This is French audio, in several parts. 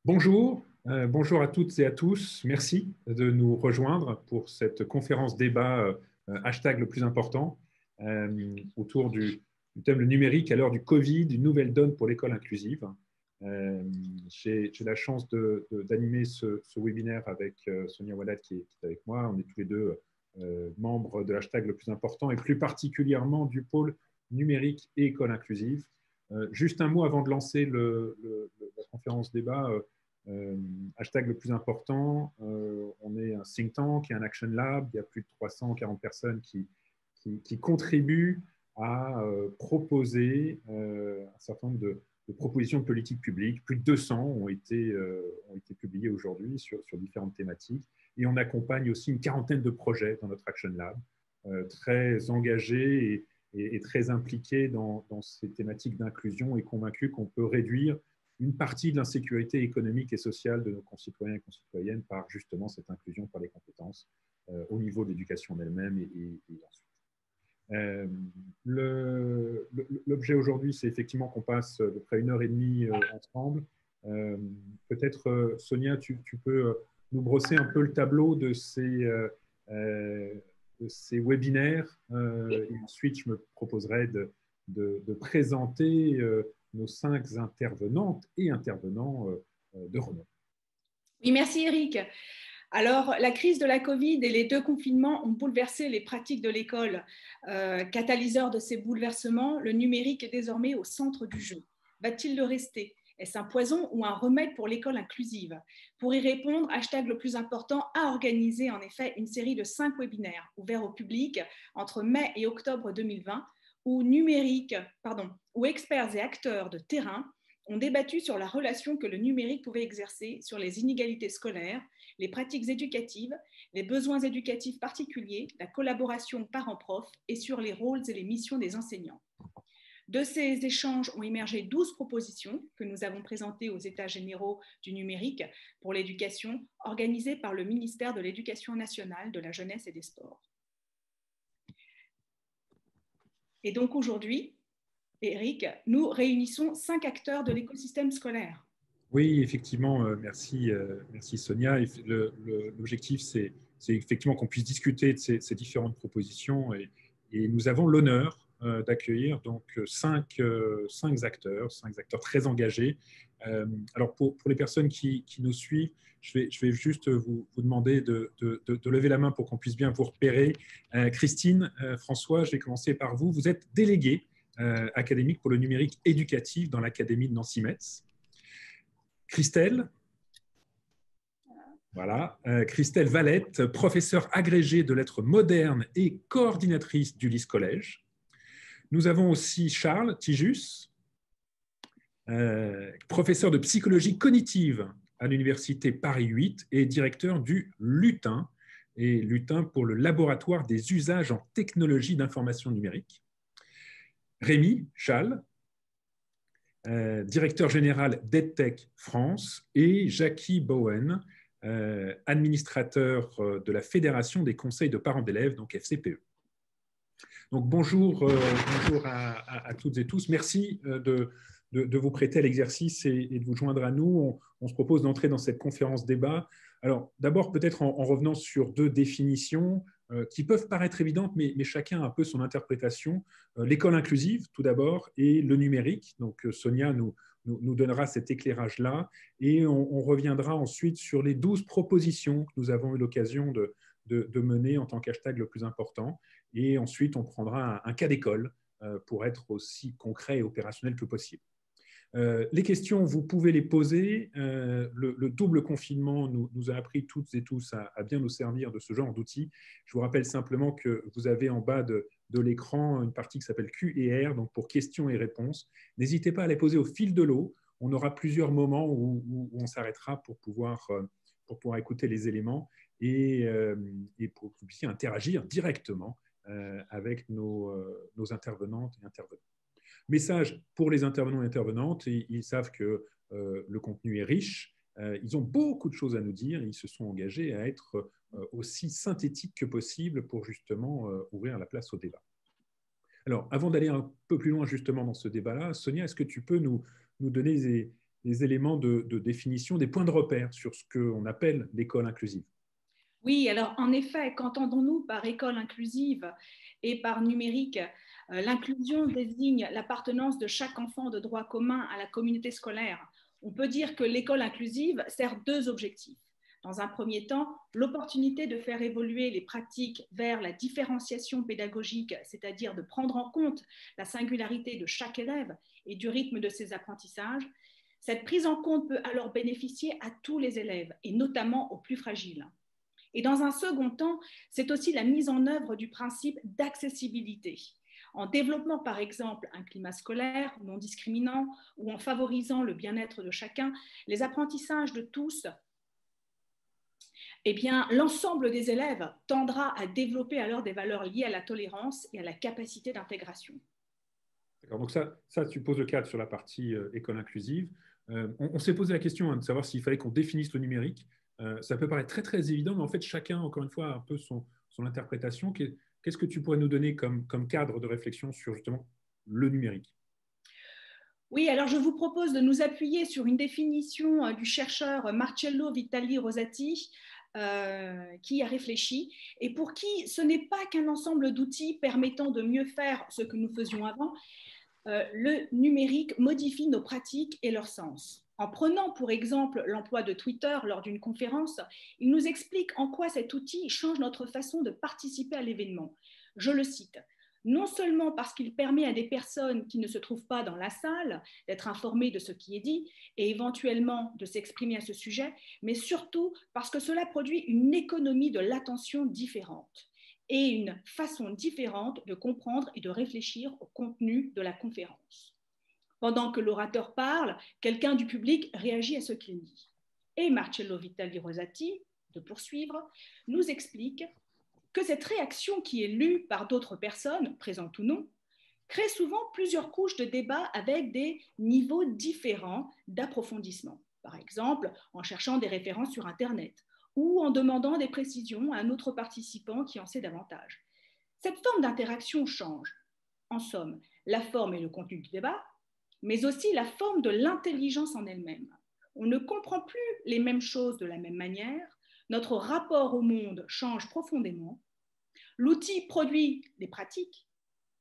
Bonjour, bonjour à toutes et à tous. Merci de nous rejoindre pour cette conférence débat hashtag le plus important autour du thème le numérique à l'heure du Covid, une nouvelle donne pour l'école inclusive. J'ai la chance d'animer ce webinaire avec Sonia Walad qui est avec moi. On est tous les deux membres de hashtag le plus important et plus particulièrement du pôle numérique et école inclusive. Juste un mot avant de lancer la conférence débat. Hashtag le plus important, on est un think tank et un action lab. Il y a plus de 340 personnes qui contribuent à proposer un certain nombre de propositions de politique publique. Plus de 200 ont été publiées aujourd'hui sur différentes thématiques. Et on accompagne aussi une quarantaine de projets dans notre Action Lab, très engagés et très impliqués dans ces thématiques d'inclusion et convaincus qu'on peut réduire une partie de l'insécurité économique et sociale de nos concitoyens et concitoyennes par justement cette inclusion par les compétences au niveau de l'éducation elle-même et ensuite. L'objet aujourd'hui, c'est effectivement qu'on passe à peu près 1h30 ensemble. Peut-être, Sonia, tu peux nous brosser un peu le tableau de ces webinaires. Et ensuite, je me proposerai de présenter nos 5 intervenantes et intervenants de renom. Oui, merci Eric. Alors, la crise de la Covid et les 2 confinements ont bouleversé les pratiques de l'école. Catalyseur de ces bouleversements, le numérique est désormais au centre du jeu. Va-t-il le rester? Est-ce un poison ou un remède pour l'école inclusive? Pour y répondre, hashtag le plus important a organisé en effet une série de 5 webinaires ouverts au public entre mai et octobre 2020 où experts et acteurs de terrain ont débattu sur la relation que le numérique pouvait exercer sur les inégalités scolaires, les pratiques éducatives, les besoins éducatifs particuliers, la collaboration parents-prof et sur les rôles et les missions des enseignants. De ces échanges ont émergé 12 propositions que nous avons présentées aux États généraux du numérique pour l'éducation organisés par le ministère de l'Éducation nationale, de la jeunesse et des sports. Et donc aujourd'hui, Eric, nous réunissons 5 acteurs de l'écosystème scolaire. Oui, effectivement, merci Sonia. L'objectif, c'est effectivement qu'on puisse discuter de ces différentes propositions et nous avons l'honneur d'accueillir donc 5 acteurs très engagés. Alors pour les personnes qui nous suivent, je vais juste vous demander de lever la main pour qu'on puisse bien vous repérer. Christine, François, je vais commencer par vous. Vous êtes déléguée académique pour le numérique éducatif dans l'Académie de Nancy-Metz. Christelle, voilà. Christelle Valette, professeure agrégée de lettres modernes et coordinatrice du LYS Collège. Nous avons aussi Charles Tijus, professeur de psychologie cognitive à l'Université Paris 8 et directeur du LUTIN, et LUTIN pour le laboratoire des usages en technologie d'information numérique. Rémi Chal, directeur général d'EdTech France, et Jackie Bowen, administrateur de la Fédération des conseils de parents d'élèves, donc FCPE. Donc bonjour à toutes et tous. Merci de vous prêter à l'exercice et de vous joindre à nous. On se propose d'entrer dans cette conférence débat. Alors d'abord peut-être en revenant sur 2 définitions qui peuvent paraître évidentes, mais chacun a un peu son interprétation. L'école inclusive, tout d'abord, et le numérique. Donc, Sonia nous donnera cet éclairage-là. Et on reviendra ensuite sur les 12 propositions que nous avons eu l'occasion de mener en tant qu'hashtag le plus important. Et ensuite, on prendra un cas d'école pour être aussi concret et opérationnel que possible. Les questions, vous pouvez les poser. Le double confinement nous a appris toutes et tous à bien nous servir de ce genre d'outils. Je vous rappelle simplement que vous avez en bas de l'écran une partie qui s'appelle Q&R, donc pour questions et réponses. N'hésitez pas à les poser au fil de l'eau. On aura plusieurs moments où on s'arrêtera pour pouvoir écouter les éléments et pour que vous puissiez interagir directement avec nos intervenantes et intervenants. Message pour les intervenants et intervenantes, ils savent que le contenu est riche, ils ont beaucoup de choses à nous dire, ils se sont engagés à être aussi synthétique que possible pour justement ouvrir la place au débat. Alors, avant d'aller un peu plus loin justement dans ce débat-là, Sonia, est-ce que tu peux nous donner des éléments de définition, des points de repère sur ce qu'on appelle l'école inclusive? Oui, alors en effet, qu'entendons-nous par école inclusive et par numérique? L'inclusion désigne l'appartenance de chaque enfant de droit commun à la communauté scolaire. On peut dire que l'école inclusive sert deux objectifs. Dans un premier temps, l'opportunité de faire évoluer les pratiques vers la différenciation pédagogique, c'est-à-dire de prendre en compte la singularité de chaque élève et du rythme de ses apprentissages. Cette prise en compte peut alors bénéficier à tous les élèves et notamment aux plus fragiles. Et dans un second temps, c'est aussi la mise en œuvre du principe d'accessibilité. En développant par exemple un climat scolaire non discriminant ou en favorisant le bien-être de chacun, les apprentissages de tous, eh bien, l'ensemble des élèves tendra à développer alors des valeurs liées à la tolérance et à la capacité d'intégration. D'accord, donc ça, tu poses le cadre sur la partie école inclusive. On s'est posé la question de savoir s'il fallait qu'on définisse le numérique. Ça peut paraître très, très évident, mais en fait, chacun, encore une fois, a un peu son interprétation. Qu'est-ce que tu pourrais nous donner comme cadre de réflexion sur justement le numérique? Oui, alors je vous propose de nous appuyer sur une définition du chercheur Marcello Vitali Rosati, qui a réfléchi et pour qui ce n'est pas qu'un ensemble d'outils permettant de mieux faire ce que nous faisions avant. Le numérique modifie nos pratiques et leur sens. En prenant pour exemple l'emploi de Twitter lors d'une conférence, il nous explique en quoi cet outil change notre façon de participer à l'événement. Je le cite. Non seulement parce qu'il permet à des personnes qui ne se trouvent pas dans la salle d'être informées de ce qui est dit et éventuellement de s'exprimer à ce sujet, mais surtout parce que cela produit une économie de l'attention différente et une façon différente de comprendre et de réfléchir au contenu de la conférence. Pendant que l'orateur parle, quelqu'un du public réagit à ce qu'il dit. Et Marcello Vitali Rosati, de poursuivre, nous explique que cette réaction qui est lue par d'autres personnes, présentes ou non, crée souvent plusieurs couches de débat avec des niveaux différents d'approfondissement. Par exemple, en cherchant des références sur Internet ou en demandant des précisions à un autre participant qui en sait davantage. Cette forme d'interaction change, en somme, la forme et le contenu du débat, mais aussi la forme de l'intelligence en elle-même. On ne comprend plus les mêmes choses de la même manière, notre rapport au monde change profondément, l'outil produit des pratiques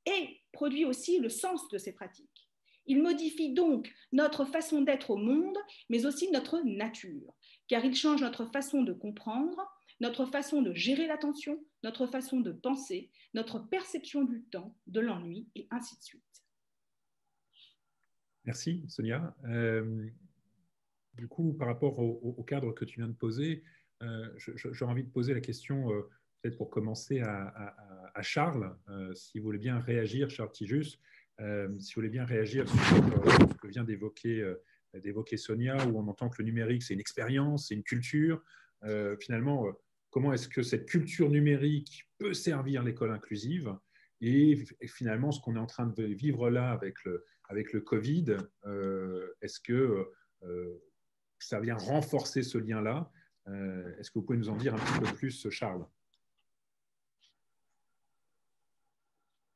et produit aussi le sens de ces pratiques. Il modifie donc notre façon d'être au monde, mais aussi notre nature, car il change notre façon de comprendre, notre façon de gérer l'attention, notre façon de penser, notre perception du temps, de l'ennui, et ainsi de suite. Merci, Sonia. Du coup, par rapport au cadre que tu viens de poser, j'aurais envie de poser la question, peut-être pour commencer, à Charles, si vous voulez bien réagir, Charles Tijus, si vous voulez bien réagir sur ce que vient d'évoquer Sonia, où on entend que le numérique, c'est une expérience, c'est une culture. Finalement, comment est-ce que cette culture numérique peut servir l'école inclusive? Et finalement, ce qu'on est en train de vivre là avec le Covid, est-ce que ça vient renforcer ce lien-là? Est-ce que vous pouvez nous en dire un petit peu plus, Charles?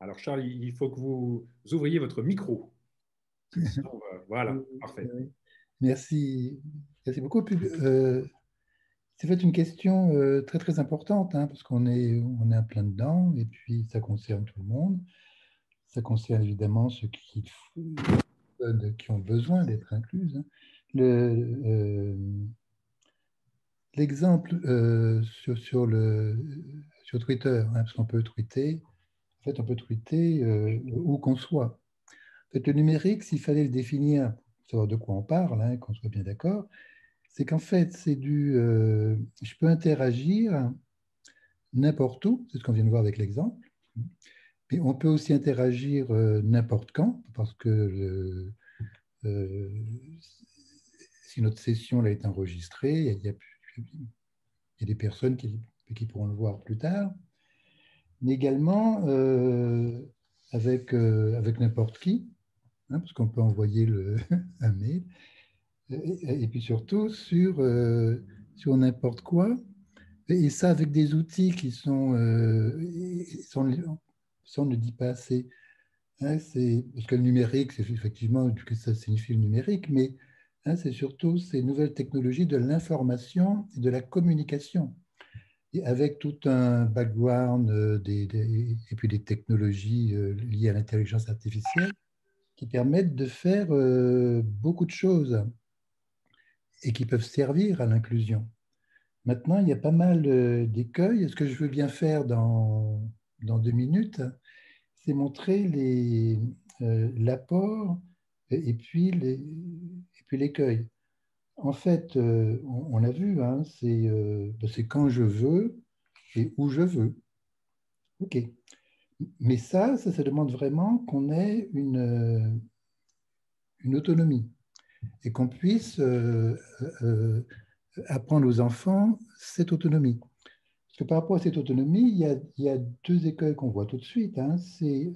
Alors, Charles, il faut que vous ouvriez votre micro. Sinon, voilà, parfait. Merci, merci beaucoup. C'est fait une question très très importante, hein, parce qu'on est en plein dedans, et puis ça concerne tout le monde. Ça concerne évidemment ceux qui ont besoin d'être inclus. Hein. L'exemple sur Twitter, hein, parce qu'on peut tweeter, en fait, on peut tweeter où qu'on soit. En fait, le numérique, s'il fallait le définir, pour savoir de quoi on parle, hein, qu'on soit bien d'accord, c'est qu'en fait, c'est je peux interagir n'importe où, c'est ce qu'on vient de voir avec l'exemple, mais on peut aussi interagir n'importe quand, parce que si notre session là, est enregistrée, il y a des personnes qui pourront le voir plus tard, mais également avec n'importe qui, hein, parce qu'on peut envoyer un mail, et puis surtout sur n'importe quoi, Et ça avec des outils qui sont, ça on ne dit pas assez, hein, parce que le numérique, c'est effectivement, que ça signifie le numérique, mais hein, c'est surtout ces nouvelles technologies de l'information et de la communication, et avec tout un background et puis des technologies liées à l'intelligence artificielle qui permettent de faire beaucoup de choses et qui peuvent servir à l'inclusion. Maintenant, il y a pas mal d'écueils. Ce que je veux bien faire dans 2 minutes, c'est montrer l'apport et puis l'écueil. En fait, on l'a vu, hein, c'est quand je veux et où je veux. OK. Mais ça demande vraiment qu'on ait une autonomie et qu'on puisse apprendre aux enfants cette autonomie. Parce que par rapport à cette autonomie, il y a 2 écueils qu'on voit tout de suite. Hein. C'est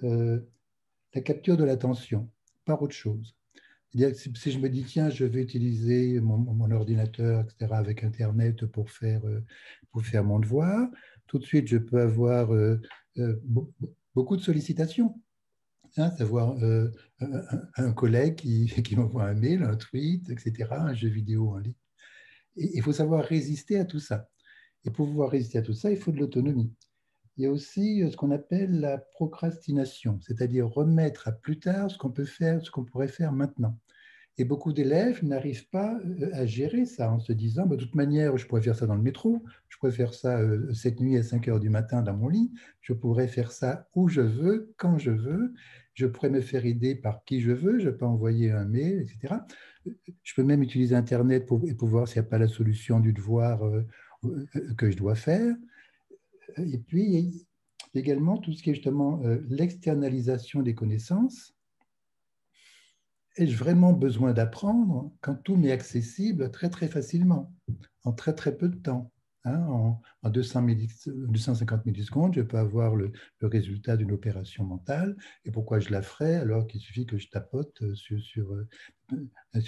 la capture de l'attention, par autre chose. C'est-à-dire que si je me dis, tiens, je vais utiliser mon ordinateur, etc., avec Internet pour faire mon devoir, tout de suite, je peux avoir beaucoup de sollicitations. Hein, savoir un collègue qui m'envoie un mail, un tweet, etc., un jeu vidéo en ligne. Et il faut savoir résister à tout ça. Et pour pouvoir résister à tout ça, il faut de l'autonomie. Il y a aussi ce qu'on appelle la procrastination, c'est-à-dire remettre à plus tard ce qu'on peut faire, ce qu'on pourrait faire maintenant. Et beaucoup d'élèves n'arrivent pas à gérer ça en se disant, bah, de toute manière, je pourrais faire ça dans le métro, je pourrais faire ça cette nuit à 5 heures du matin dans mon lit, je pourrais faire ça où je veux, quand je veux, je pourrais me faire aider par qui je veux, je peux envoyer un mail, etc. Je peux même utiliser Internet pour voir s'il n'y a pas la solution du devoir que je dois faire. Et puis, il y a également tout ce qui est justement l'externalisation des connaissances. Ai-je vraiment besoin d'apprendre quand tout m'est accessible très, très facilement, en très, très peu de temps, hein, en 250 millisecondes, je peux avoir le résultat d'une opération mentale. Et pourquoi je la ferais alors qu'il suffit que je tapote sur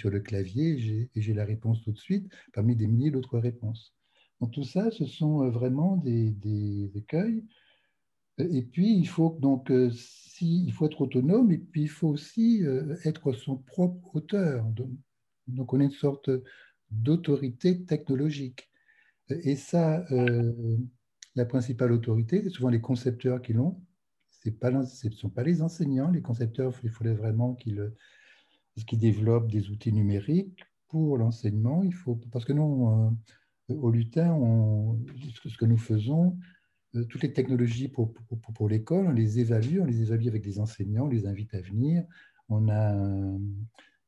le clavier et j'ai la réponse tout de suite parmi des milliers d'autres réponses. Donc tout ça, ce sont vraiment des écueils. Et puis, il faut donc, il faut être autonome, et puis il faut aussi être son propre auteur. Donc, on est une sorte d'autorité technologique. Et ça, la principale autorité, c'est souvent les concepteurs qui l'ont. Ce ne sont pas les enseignants. Les concepteurs, il faudrait vraiment qu'ils développent des outils numériques pour l'enseignement. Parce que nous, au Lutin, ce que nous faisons, toutes les technologies pour l'école, on les évalue avec des enseignants, on les invite à venir. On a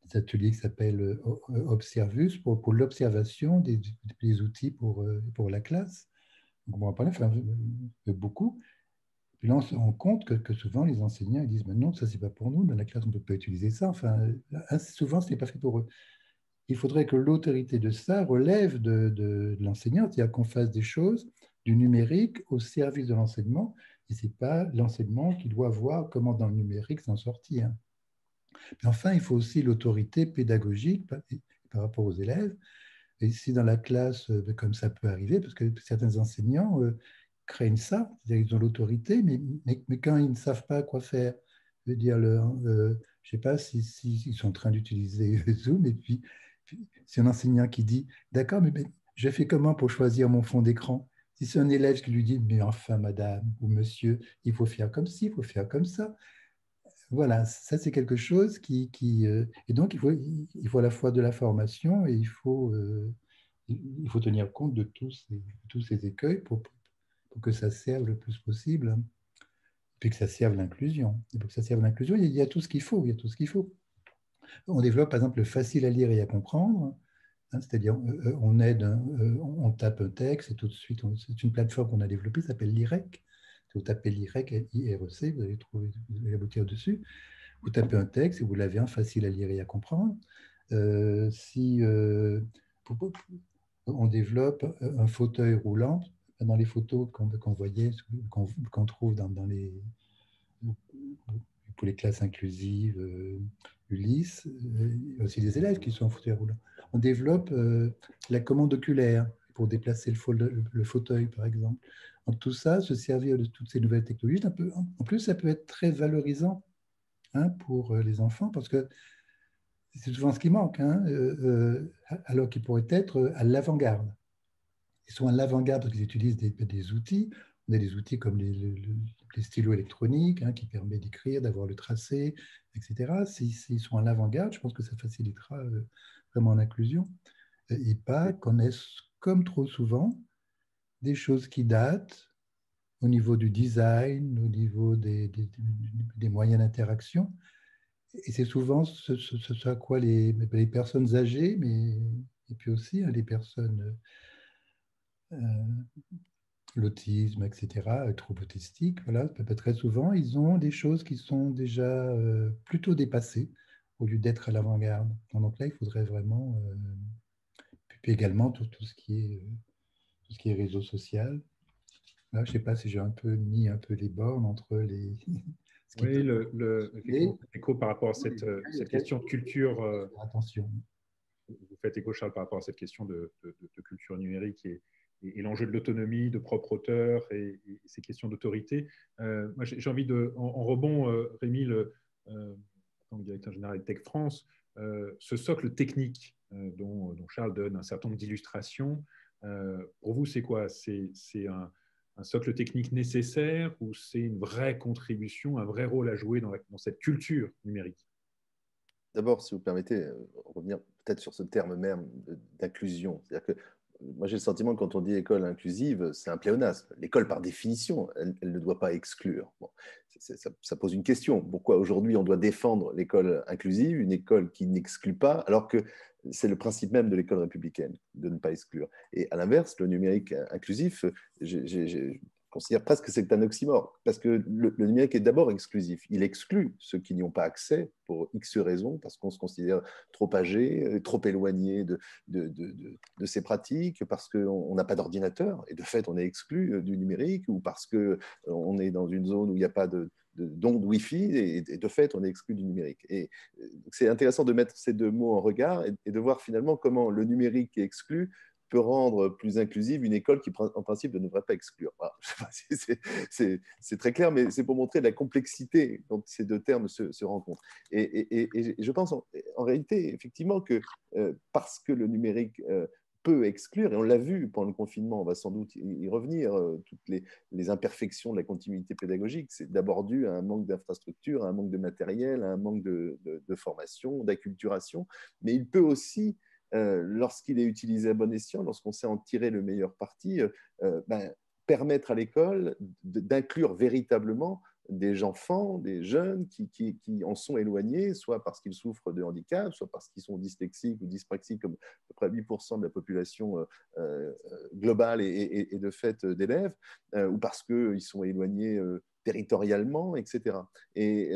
des ateliers qui s'appellent Observus pour l'observation des outils pour la classe. Donc on va parler beaucoup. Puis là, on se rend compte que souvent, les enseignants ils disent, non, ça, c'est pas pour nous, dans la classe, on ne peut pas utiliser ça. Enfin, souvent, ce n'est pas fait pour eux. Il faudrait que l'autorité de ça relève de l'enseignant, c'est-à-dire qu'on fasse des choses du numérique au service de l'enseignement, et ce n'est pas l'enseignement qui doit voir comment dans le numérique s'en sortir. Mais enfin, il faut aussi l'autorité pédagogique par rapport aux élèves. Et si dans la classe, comme ça peut arriver, parce que certains enseignants craignent ça, c'est-à-dire qu'ils ont l'autorité, mais quand ils ne savent pas quoi faire, je veux dire, je ne sais pas s'ils sont en train d'utiliser Zoom, et puis c'est un enseignant qui dit, d'accord, mais je fais comment pour choisir mon fond d'écran? Si c'est un élève qui lui dit, mais enfin, madame ou monsieur, il faut faire comme ci, il faut faire comme ça. Voilà, ça c'est quelque chose et donc il faut à la fois de la formation et il faut tenir compte de tous ces écueils pour que ça serve le plus possible, hein, puis que ça serve l'inclusion. Et pour que ça serve l'inclusion, il y a tout ce qu'il faut, il y a tout ce qu'il faut. On développe par exemple le facile à lire et à comprendre, hein, c'est-à-dire on tape un texte et tout de suite, c'est une plateforme qu'on a développée, ça s'appelle l'IREC. Si vous tapez l'IREC, I-R-E-C, vous allez aboutir dessus. Vous tapez un texte et vous l'avez un facile à lire et à comprendre. Si on développe un fauteuil roulant, dans les photos qu'on voyait, qu'on trouve pour les classes inclusives, Ulysse, il y a aussi des élèves qui sont en fauteuil roulant. On développe la commande oculaire. pour déplacer le fauteuil, par exemple. Donc tout ça, se servir de toutes ces nouvelles technologies, en plus, ça peut être très valorisant, hein, pour les enfants, parce que c'est souvent ce qui manque, hein, alors qu'ils pourraient être à l'avant-garde. Ils sont à l'avant-garde parce qu'ils utilisent des outils. On a des outils comme les stylos électroniques, hein, qui permettent d'écrire, d'avoir le tracé, etc. S'ils sont à l'avant-garde, je pense que ça facilitera vraiment l'inclusion. Et pas connaissent, comme trop souvent, des choses qui datent au niveau du design, au niveau des moyens d'interaction. Et c'est souvent ce à quoi les personnes âgées, et puis aussi, hein, les personnes, l'autisme, etc., troubles autistiques, voilà, très souvent, ils ont des choses qui sont déjà plutôt dépassées au lieu d'être à l'avant-garde. Donc là, il faudrait vraiment, puis également tout ce qui est réseau social. Là, je ne sais pas si j'ai un peu mis un peu les bornes entre les... ce qui Oui, et effectivement, écho par rapport à cette question de culture. attention. Vous faites écho, Charles, par rapport à cette question de culture numérique et l'enjeu de l'autonomie, de propre auteur et ces questions d'autorité. Moi, j'ai envie en rebond, Rémi, en tant que directeur général de Tech France, ce socle technique dont Charles donne un certain nombre d'illustrations, pour vous, c'est quoi? C'est un socle technique nécessaire ou c'est une vraie contribution, un vrai rôle à jouer dans cette culture numérique? D'abord, si vous permettez, revenir peut-être sur ce terme même d'inclusion. C'est-à-dire que moi, j'ai le sentiment que quand on dit école inclusive, c'est un pléonasme. L'école, par définition, elle ne doit pas exclure. Bon, ça pose une question. Pourquoi aujourd'hui on doit défendre l'école inclusive, une école qui n'exclut pas, alors que c'est le principe même de l'école républicaine, de ne pas exclure. Et à l'inverse, le numérique inclusif, je considère presque que c'est un oxymore, parce que le numérique est d'abord exclusif. Il exclut ceux qui n'y ont pas accès pour X raisons, parce qu'on se considère trop âgé, trop éloigné de ces pratiques, parce qu'on n'a pas d'ordinateur, et de fait, on est exclu du numérique, ou parce qu'on est dans une zone où il n'y a pas d'onde Wi-Fi, et de fait, on est exclu du numérique. Et c'est intéressant de mettre ces deux mots en regard et de voir finalement comment le numérique est exclu peut rendre plus inclusive une école qui, en principe, ne devrait pas exclure. Voilà. C'est très clair, mais c'est pour montrer la complexité quand ces deux termes se rencontrent. Et je pense en réalité, effectivement, que parce que le numérique peut exclure, et on l'a vu pendant le confinement, on va sans doute y revenir, toutes les imperfections de la continuité pédagogique, c'est d'abord dû à un manque d'infrastructures, à un manque de matériel, à un manque de formation, d'acculturation, mais il peut aussi lorsqu'il est utilisé à bon escient, lorsqu'on sait en tirer le meilleur parti, permettre à l'école d'inclure véritablement des enfants, des jeunes qui en sont éloignés, soit parce qu'ils souffrent de handicap, soit parce qu'ils sont dyslexiques ou dyspraxiques, comme à peu près 8% de la population globale et de fait d'élèves, ou parce qu'ils sont éloignés territorialement, etc. Et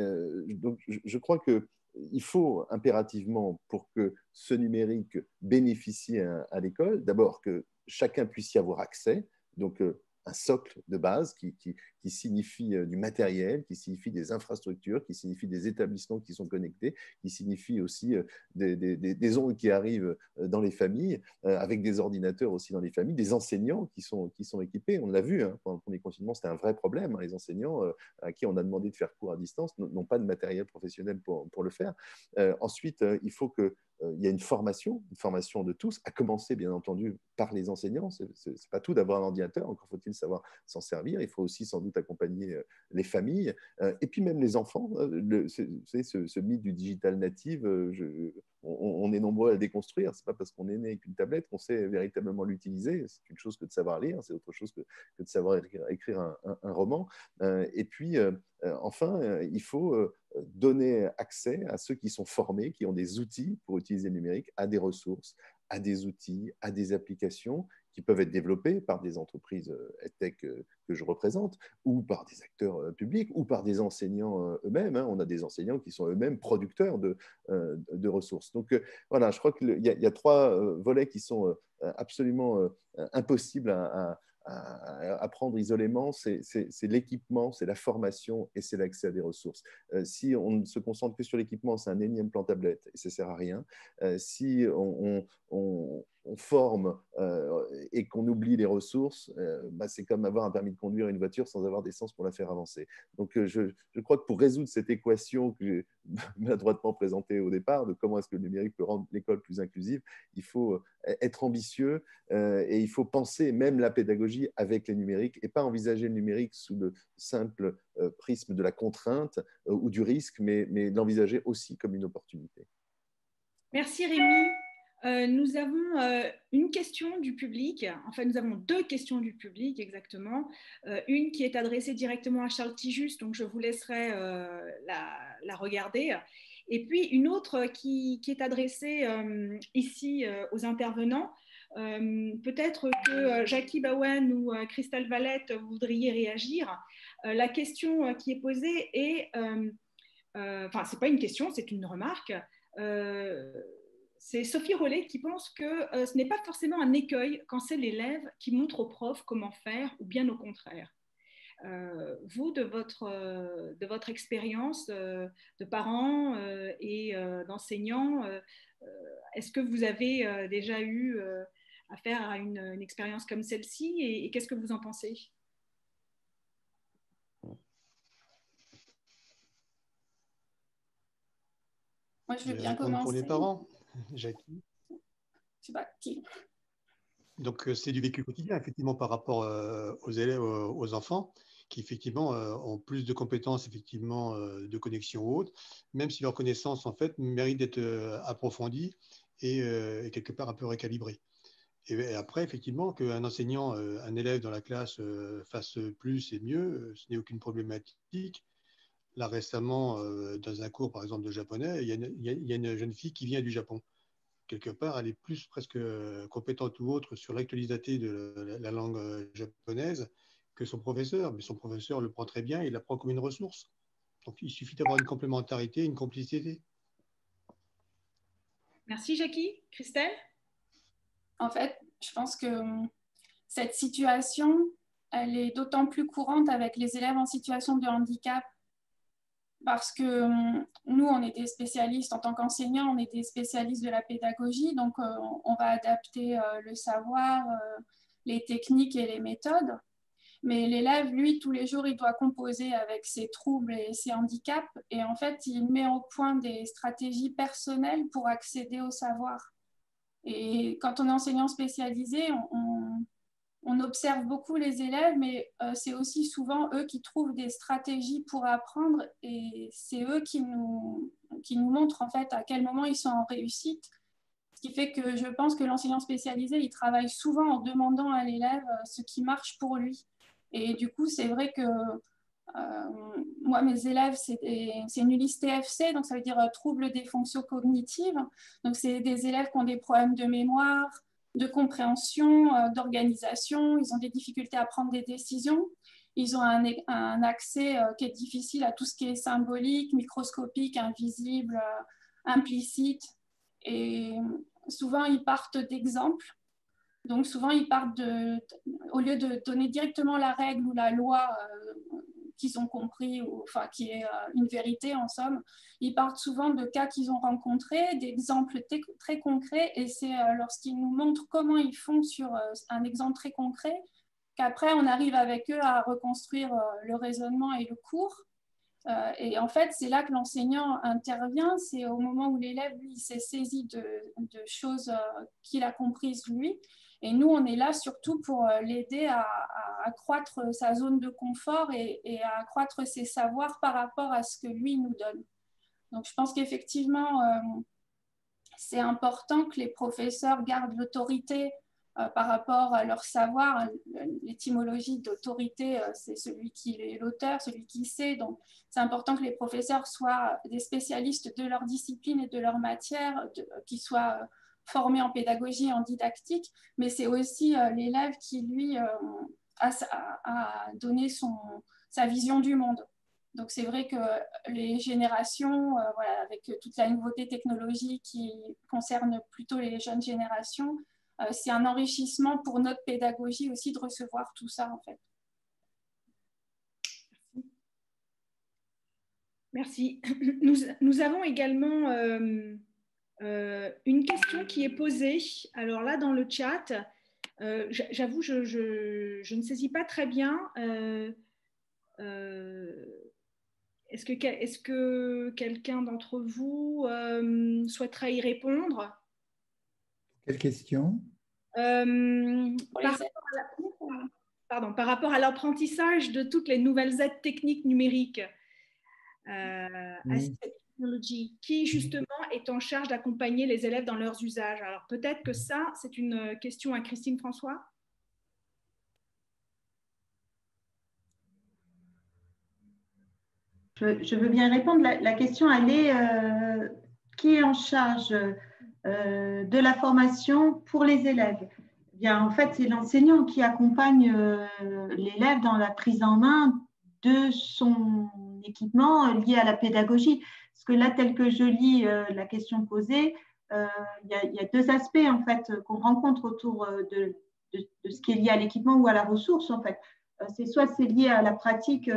donc, je crois que il faut impérativement, pour que ce numérique bénéficie à l'école, d'abord que chacun puisse y avoir accès, donc un socle de base qui signifie du matériel, qui signifie des infrastructures, qui signifie des établissements qui sont connectés, qui signifie aussi des ondes qui arrivent dans les familles, avec des ordinateurs aussi dans les familles, des enseignants qui sont équipés. On l'a vu, hein, pendant le premier confinement, c'était un vrai problème. Hein, les enseignants à qui on a demandé de faire cours à distance n'ont pas de matériel professionnel pour le faire. Ensuite, il faut que il y a une formation de tous, à commencer bien entendu par les enseignants. C'est pas tout d'avoir un ordinateur, encore faut-il savoir s'en servir. Il faut aussi sans doute accompagner les familles et puis même les enfants. Ce mythe du digital native, on est nombreux à le déconstruire. C'est pas parce qu'on est né avec une tablette qu'on sait véritablement l'utiliser. C'est une chose que de savoir lire, c'est autre chose que de savoir écrire un roman. Et puis enfin, il faut donner accès à ceux qui sont formés, qui ont des outils pour utiliser le numérique, à des ressources, à des outils, à des applications qui peuvent être développées par des entreprises EdTech que je représente, ou par des acteurs publics, ou par des enseignants eux-mêmes. Hein. On a des enseignants qui sont eux-mêmes producteurs de ressources. Donc voilà, je crois qu'il y a trois volets qui sont absolument impossibles à prendre isolément, c'est l'équipement, c'est la formation et c'est l'accès à des ressources. Si on ne se concentre que sur l'équipement, c'est un énième plan tablette et ça ne sert à rien. Si on on forme et qu'on oublie les ressources, c'est comme avoir un permis de conduire une voiture sans avoir d'essence pour la faire avancer. Donc, je crois que pour résoudre cette équation que j'ai maladroitement présentée au départ, de comment est-ce que le numérique peut rendre l'école plus inclusive, il faut être ambitieux et il faut penser même la pédagogie avec les numériques et pas envisager le numérique sous le simple prisme de la contrainte ou du risque, mais l'envisager aussi comme une opportunité. Merci Rémi. Nous avons une question du public, enfin nous avons deux questions du public exactement, une qui est adressée directement à Charles Tijus, donc je vous laisserai la regarder, et puis une autre qui est adressée ici aux intervenants. Peut-être que Jackie Bowen ou Christelle Valette voudriez réagir. La question qui est posée est, enfin c'est pas une question, c'est une remarque. C'est Sophie Rollet qui pense que ce n'est pas forcément un écueil quand c'est l'élève qui montre au prof comment faire, ou bien au contraire. Vous, de votre expérience de parents et d'enseignants, est-ce que vous avez déjà eu affaire à une expérience comme celle-ci et qu'est-ce que vous en pensez? Moi, je veux bien commencer. Pour les parents, Jackie. Je sais pas qui. Donc, c'est du vécu quotidien, effectivement, par rapport aux élèves, aux enfants, qui, effectivement, ont plus de compétences, effectivement, de connexion ou autres, même si leurs connaissances, en fait, méritent d'être approfondies et quelque part un peu récalibrées. Et après, effectivement, qu'un enseignant, un élève dans la classe fasse plus et mieux, ce n'est aucune problématique. Là, récemment, dans un cours, par exemple, de japonais, il y a une jeune fille qui vient du Japon. Quelque part, elle est plus presque compétente ou autre sur l'actualité de la langue japonaise que son professeur. Mais son professeur le prend très bien et il la prend comme une ressource. Donc, il suffit d'avoir une complémentarité, une complicité. Merci, Jackie. Christelle? En fait, je pense que cette situation, elle est d'autant plus courante avec les élèves en situation de handicap parce que nous, on est des spécialistes, en tant qu'enseignants, on est des spécialistes de la pédagogie, donc on va adapter le savoir, les techniques et les méthodes. Mais l'élève, lui, tous les jours, il doit composer avec ses troubles et ses handicaps, et en fait, il met au point des stratégies personnelles pour accéder au savoir. Et quand on est enseignant spécialisé, on observe beaucoup les élèves, mais c'est aussi souvent eux qui trouvent des stratégies pour apprendre et c'est eux qui nous montrent en fait à quel moment ils sont en réussite. Ce qui fait que je pense que l'enseignant spécialisé, il travaille souvent en demandant à l'élève ce qui marche pour lui. Et du coup, c'est vrai que moi, mes élèves, c'est une ULIS TFC, donc ça veut dire troubles des fonctions cognitives. Donc, c'est des élèves qui ont des problèmes de mémoire, de compréhension, d'organisation. Ils ont des difficultés à prendre des décisions. Ils ont un accès qui est difficile à tout ce qui est symbolique, microscopique, invisible, implicite. Et souvent, ils partent d'exemples. Donc, souvent, ils partent au lieu de donner directement la règle ou la loi qu'ils ont compris, ou, enfin, qui est une vérité en somme, ils partent souvent de cas qu'ils ont rencontrés, d'exemples très concrets, et c'est lorsqu'ils nous montrent comment ils font sur un exemple très concret qu'après, on arrive avec eux à reconstruire le raisonnement et le cours. Et en fait, c'est là que l'enseignant intervient, c'est au moment où l'élève, lui, s'est saisi de choses qu'il a comprises, lui. Et nous, on est là surtout pour l'aider à accroître sa zone de confort et à accroître ses savoirs par rapport à ce que lui nous donne. Donc, je pense qu'effectivement, c'est important que les professeurs gardent l'autorité par rapport à leur savoir. L'étymologie d'autorité, c'est celui qui est l'auteur, celui qui sait. Donc, c'est important que les professeurs soient des spécialistes de leur discipline et de leur matière, qu'ils soient formés en pédagogie et en didactique, mais c'est aussi l'élève qui, lui, a donné sa vision du monde. Donc, c'est vrai que les générations, voilà, avec toute la nouveauté technologique qui concerne plutôt les jeunes générations, c'est un enrichissement pour notre pédagogie aussi de recevoir tout ça, en fait. Merci. Nous avons également Une question qui est posée, alors là dans le chat, j'avoue, je ne saisis pas très bien. Est-ce que quelqu'un d'entre vous souhaiterait y répondre? Quelle question? Par rapport à l'apprentissage de toutes les nouvelles aides techniques numériques, Assistive Technology, qui justement est en charge d'accompagner les élèves dans leurs usages. Alors peut-être que ça, c'est une question à Christine François. Je veux bien répondre. La question, elle est qui est en charge de la formation pour les élèves? Eh bien, en fait, c'est l'enseignant qui accompagne l'élève dans la prise en main de son équipement lié à la pédagogie. Parce que là, tel que je lis la question posée, il y a deux aspects en fait qu'on rencontre autour de ce qui est lié à l'équipement ou à la ressource. En fait, c'est lié à la pratique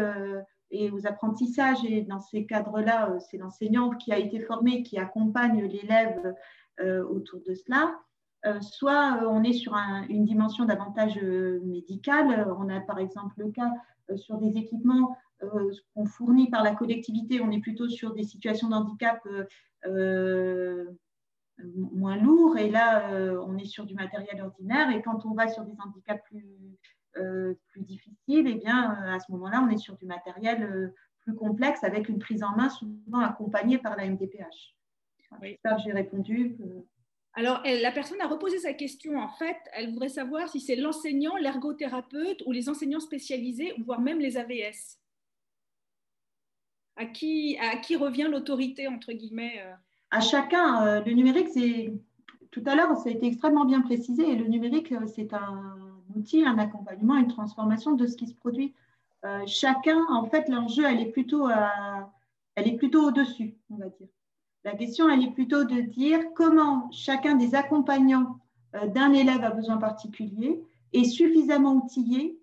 et aux apprentissages. Et dans ces cadres-là, c'est l'enseignant qui a été formé, qui accompagne l'élève autour de cela. Soit on est sur une dimension davantage médicale. On a par exemple le cas sur des équipements qu'on fournit par la collectivité. On est plutôt sur des situations de handicap moins lourds. Et là, on est sur du matériel ordinaire. Et quand on va sur des handicaps plus difficile, et bien, à ce moment-là, on est sur du matériel plus complexe avec une prise en main souvent accompagnée par la MDPH. Oui. J'espère que j'ai répondu. Alors, la personne a reposé sa question. En fait, elle voudrait savoir si c'est l'enseignant, l'ergothérapeute ou les enseignants spécialisés, voire même les AVS. À qui revient l'autorité, entre guillemets À chacun. Le numérique, c'est... Tout à l'heure, ça a été extrêmement bien précisé. Et le numérique, c'est un outil, un accompagnement, une transformation de ce qui se produit. Chacun, en fait, l'enjeu, elle est plutôt au-dessus, on va dire. La question, elle est plutôt de dire comment chacun des accompagnants d'un élève à besoin particulier est suffisamment outillé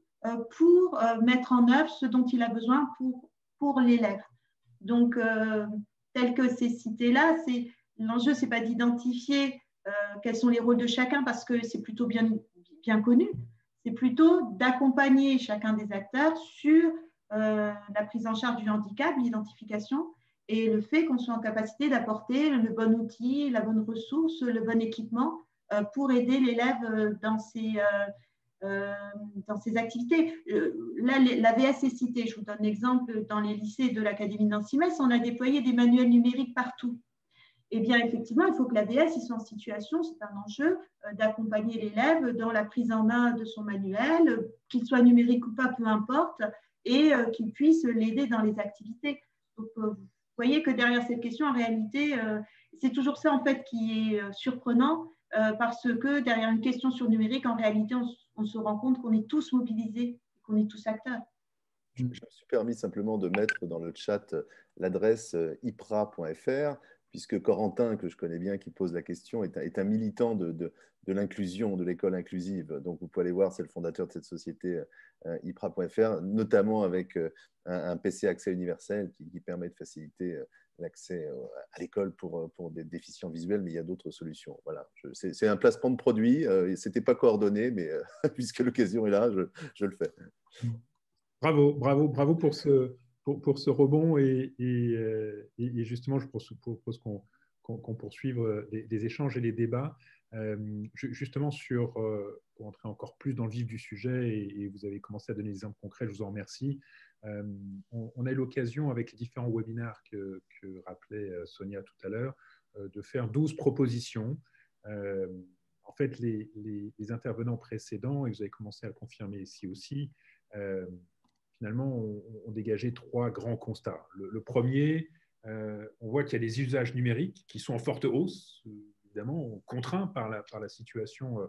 pour mettre en œuvre ce dont il a besoin pour l'élève. Donc, tel que c'est cité là, l'enjeu, ce n'est pas d'identifier quels sont les rôles de chacun parce que c'est plutôt bien connu. C'est plutôt d'accompagner chacun des acteurs sur la prise en charge du handicap, l'identification et le fait qu'on soit en capacité d'apporter le bon outil, la bonne ressource, le bon équipement pour aider l'élève dans ses activités. Là, l'AVS est cité. Je vous donne l'exemple, dans les lycées de l'Académie de Nancy-Metz, on a déployé des manuels numériques partout. Eh bien, effectivement, il faut que l'AVS soit en situation, c'est un enjeu, d'accompagner l'élève dans la prise en main de son manuel, qu'il soit numérique ou pas, peu importe, et qu'il puisse l'aider dans les activités. Donc, vous voyez que derrière cette question, en réalité, c'est toujours ça en fait qui est surprenant, parce que derrière une question sur numérique, en réalité, on se rend compte qu'on est tous mobilisés, qu'on est tous acteurs. Je me suis permis simplement de mettre dans le chat l'adresse ipra.fr, puisque Corentin, que je connais bien, qui pose la question, est un militant de l'inclusion, de l'école inclusive. Donc, vous pouvez aller voir, c'est le fondateur de cette société, ipra.fr, notamment avec un PC accès universel qui permet de faciliter l'accès à l'école pour des déficients visuels, mais il y a d'autres solutions. Voilà. C'est un placement de produit. Ce n'était pas coordonné, mais puisque l'occasion est là, je le fais. Bravo pour ce rebond et justement, je propose qu'on poursuive des échanges et des débats. Justement, pour entrer encore plus dans le vif du sujet, et vous avez commencé à donner des exemples concrets, je vous en remercie. On a eu l'occasion, avec les différents webinaires que rappelait Sonia tout à l'heure, de faire 12 propositions. En fait, les intervenants précédents, et vous avez commencé à le confirmer ici aussi, finalement, on dégageait 3 grands constats. Le premier, on voit qu'il y a des usages numériques qui sont en forte hausse, évidemment, contraints par la situation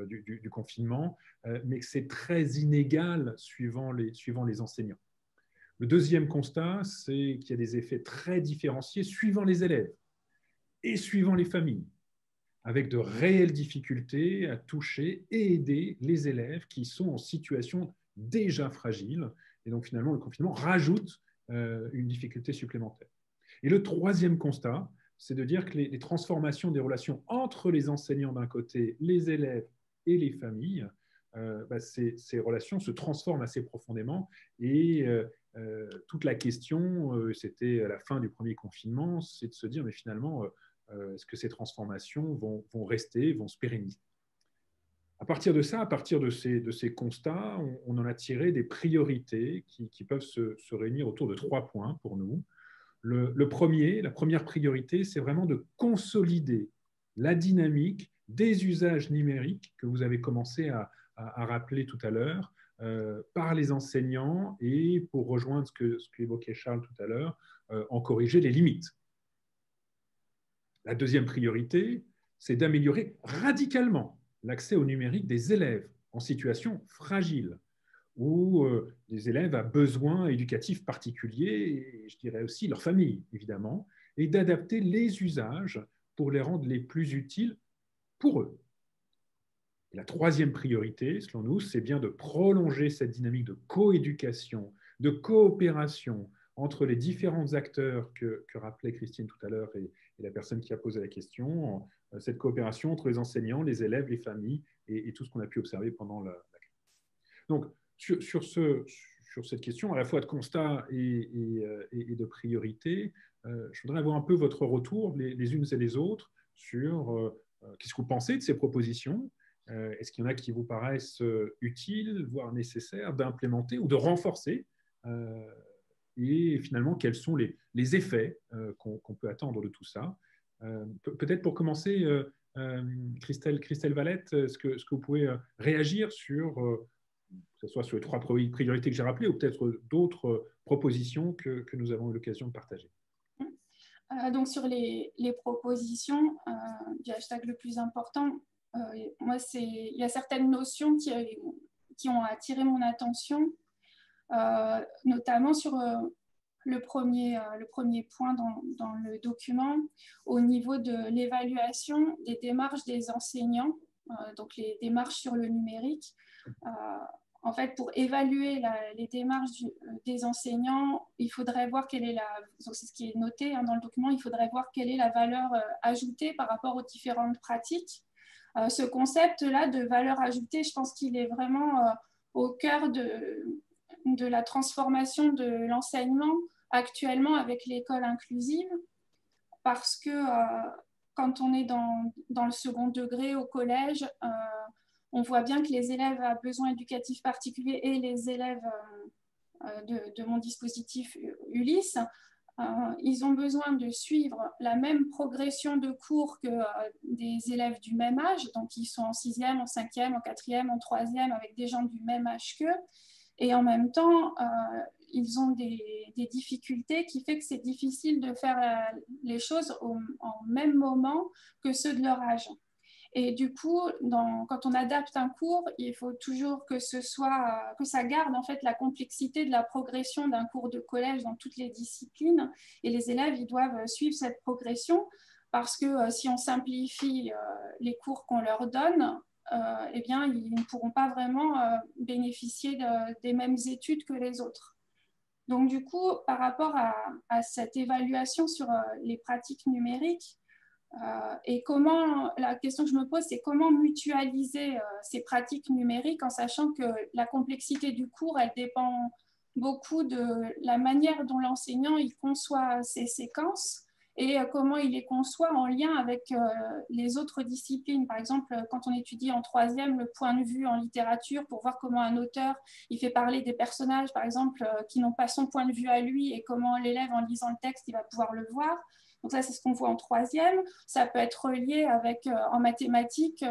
du confinement, mais que c'est très inégal suivant les enseignants. Le deuxième constat, c'est qu'il y a des effets très différenciés suivant les élèves et suivant les familles, avec de réelles difficultés à toucher et aider les élèves qui sont en situation déjà fragile. Et donc, finalement, le confinement rajoute une difficulté supplémentaire. Et le troisième constat, c'est de dire que les transformations des relations entre les enseignants d'un côté, les élèves et les familles, ces relations se transforment assez profondément. Et toute la question, c'était à la fin du premier confinement, c'est de se dire, mais finalement, est-ce que ces transformations vont rester, vont se pérenniser? À partir de ça, à partir de ces constats, on en a tiré des priorités qui peuvent se réunir autour de 3 points pour nous. La première priorité, c'est vraiment de consolider la dynamique des usages numériques que vous avez commencé à rappeler tout à l'heure par les enseignants et pour rejoindre ce qu'évoquait Charles tout à l'heure, en corriger les limites. La deuxième priorité, c'est d'améliorer radicalement l'accès au numérique des élèves en situation fragile ou des élèves à besoins éducatifs particuliers, et je dirais aussi leur famille, évidemment, et d'adapter les usages pour les rendre les plus utiles pour eux. Et la troisième priorité, selon nous, c'est bien de prolonger cette dynamique de coéducation, de coopération entre les différents acteurs que rappelait Christine tout à l'heure et la personne qui a posé la question, cette coopération entre les enseignants, les élèves, les familles et tout ce qu'on a pu observer pendant la crise. Donc, sur cette question, à la fois de constat et de priorité, je voudrais avoir un peu votre retour, les unes et les autres, sur qu'est-ce que vous pensez de ces propositions. Est-ce qu'il y en a qui vous paraissent utiles, voire nécessaires d'implémenter ou de renforcer et finalement, quels sont les effets qu'on peut attendre de tout ça? Peut-être pour commencer, Christelle Valette, est-ce que vous pouvez réagir sur, que ce soit sur les 3 priorités que j'ai rappelées ou peut-être d'autres propositions que nous avons eu l'occasion de partager? Donc, sur les propositions du hashtag le plus important, moi, il y a certaines notions qui ont attiré mon attention, notamment sur le premier point dans le document, au niveau de l'évaluation des démarches des enseignants, donc les démarches sur le numérique. En fait, pour évaluer les démarches des enseignants, il faudrait voir quelle est c'est ce qui est noté dans le document, il faudrait voir quelle est la valeur ajoutée par rapport aux différentes pratiques. Ce concept-là de valeur ajoutée, je pense qu'il est vraiment au cœur de la transformation de l'enseignement actuellement avec l'école inclusive, parce que quand on est dans le second degré au collège, on voit bien que les élèves à besoins éducatifs particuliers et les élèves de mon dispositif Ulysse, ils ont besoin de suivre la même progression de cours que des élèves du même âge, donc ils sont en 6e, en 5e, en 4e, en 3e, avec des gens du même âge qu'eux, et en même temps, ils ont des difficultés qui fait que c'est difficile de faire les choses en même moment que ceux de leur âge. Et du coup, quand on adapte un cours, il faut toujours que ça garde en fait la complexité de la progression d'un cours de collège dans toutes les disciplines. Et les élèves, ils doivent suivre cette progression parce que si on simplifie les cours qu'on leur donne, eh bien, ils ne pourront pas vraiment bénéficier des mêmes études que les autres. Donc, du coup, par rapport à cette évaluation sur les pratiques numériques, et la question que je me pose, c'est comment mutualiser ces pratiques numériques en sachant que la complexité du cours, elle dépend beaucoup de la manière dont l'enseignant il conçoit ses séquences et comment il les conçoit en lien avec les autres disciplines. Par exemple, quand on étudie en 3e le point de vue en littérature pour voir comment un auteur il fait parler des personnages, par exemple, qui n'ont pas son point de vue à lui et comment l'élève, en lisant le texte, il va pouvoir le voir. Donc ça, c'est ce qu'on voit en 3e. Ça peut être relié avec, en mathématiques,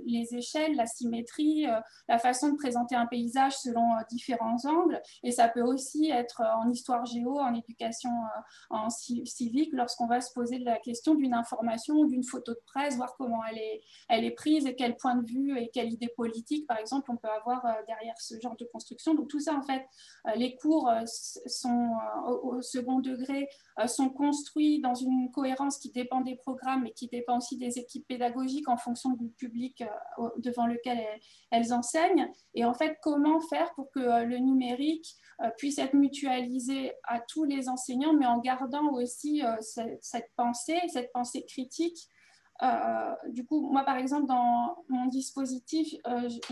les échelles, la symétrie, la façon de présenter un paysage selon différents angles. Et ça peut aussi être en histoire géo, en éducation en civique, lorsqu'on va se poser la question d'une information ou d'une photo de presse, voir comment elle est prise et quel point de vue et quelle idée politique, par exemple, on peut avoir derrière ce genre de construction. Donc tout ça, en fait, les cours sont au second degré sont construits dans une une cohérence qui dépend des programmes, mais qui dépend aussi des équipes pédagogiques en fonction du public devant lequel elles enseignent. Et en fait, comment faire pour que le numérique puisse être mutualisé à tous les enseignants, mais en gardant aussi cette pensée critique. Du coup, moi, par exemple, dans mon dispositif,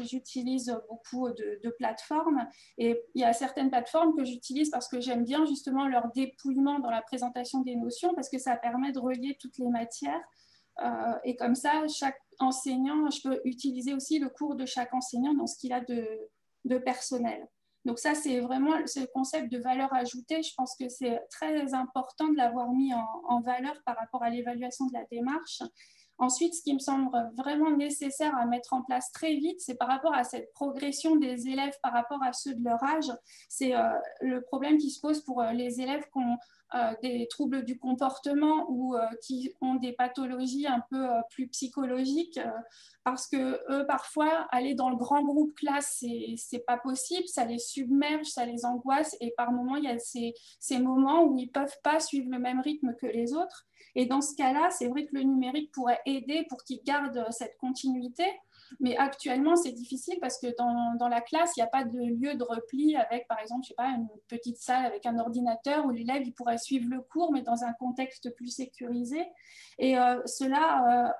j'utilise beaucoup de plateformes, et il y a certaines plateformes que j'utilise parce que j'aime bien justement leur dépouillement dans la présentation des notions, parce que ça permet de relier toutes les matières. Et comme ça, chaque enseignant, je peux utiliser aussi le cours de chaque enseignant dans ce qu'il a de personnel. Donc ça, c'est vraiment ce concept de valeur ajoutée. Je pense que c'est très important de l'avoir mis en valeur par rapport à l'évaluation de la démarche. Ensuite, ce qui me semble vraiment nécessaire à mettre en place très vite, c'est par rapport à cette progression des élèves par rapport à ceux de leur âge. C'est le problème qui se pose pour les élèves qui ont des troubles du comportement ou qui ont des pathologies un peu plus psychologiques, parce que eux, parfois, aller dans le grand groupe classe, c'est pas possible, ça les submerge, ça les angoisse, et par moments, il y a ces moments où ils peuvent pas suivre le même rythme que les autres. Et dans ce cas-là, c'est vrai que le numérique pourrait aider pour qu'ils gardent cette continuité. Mais actuellement, c'est difficile parce que dans la classe, il n'y a pas de lieu de repli avec, par exemple, je sais pas, une petite salle avec un ordinateur où l'élève pourrait suivre le cours, mais dans un contexte plus sécurisé. Et cela,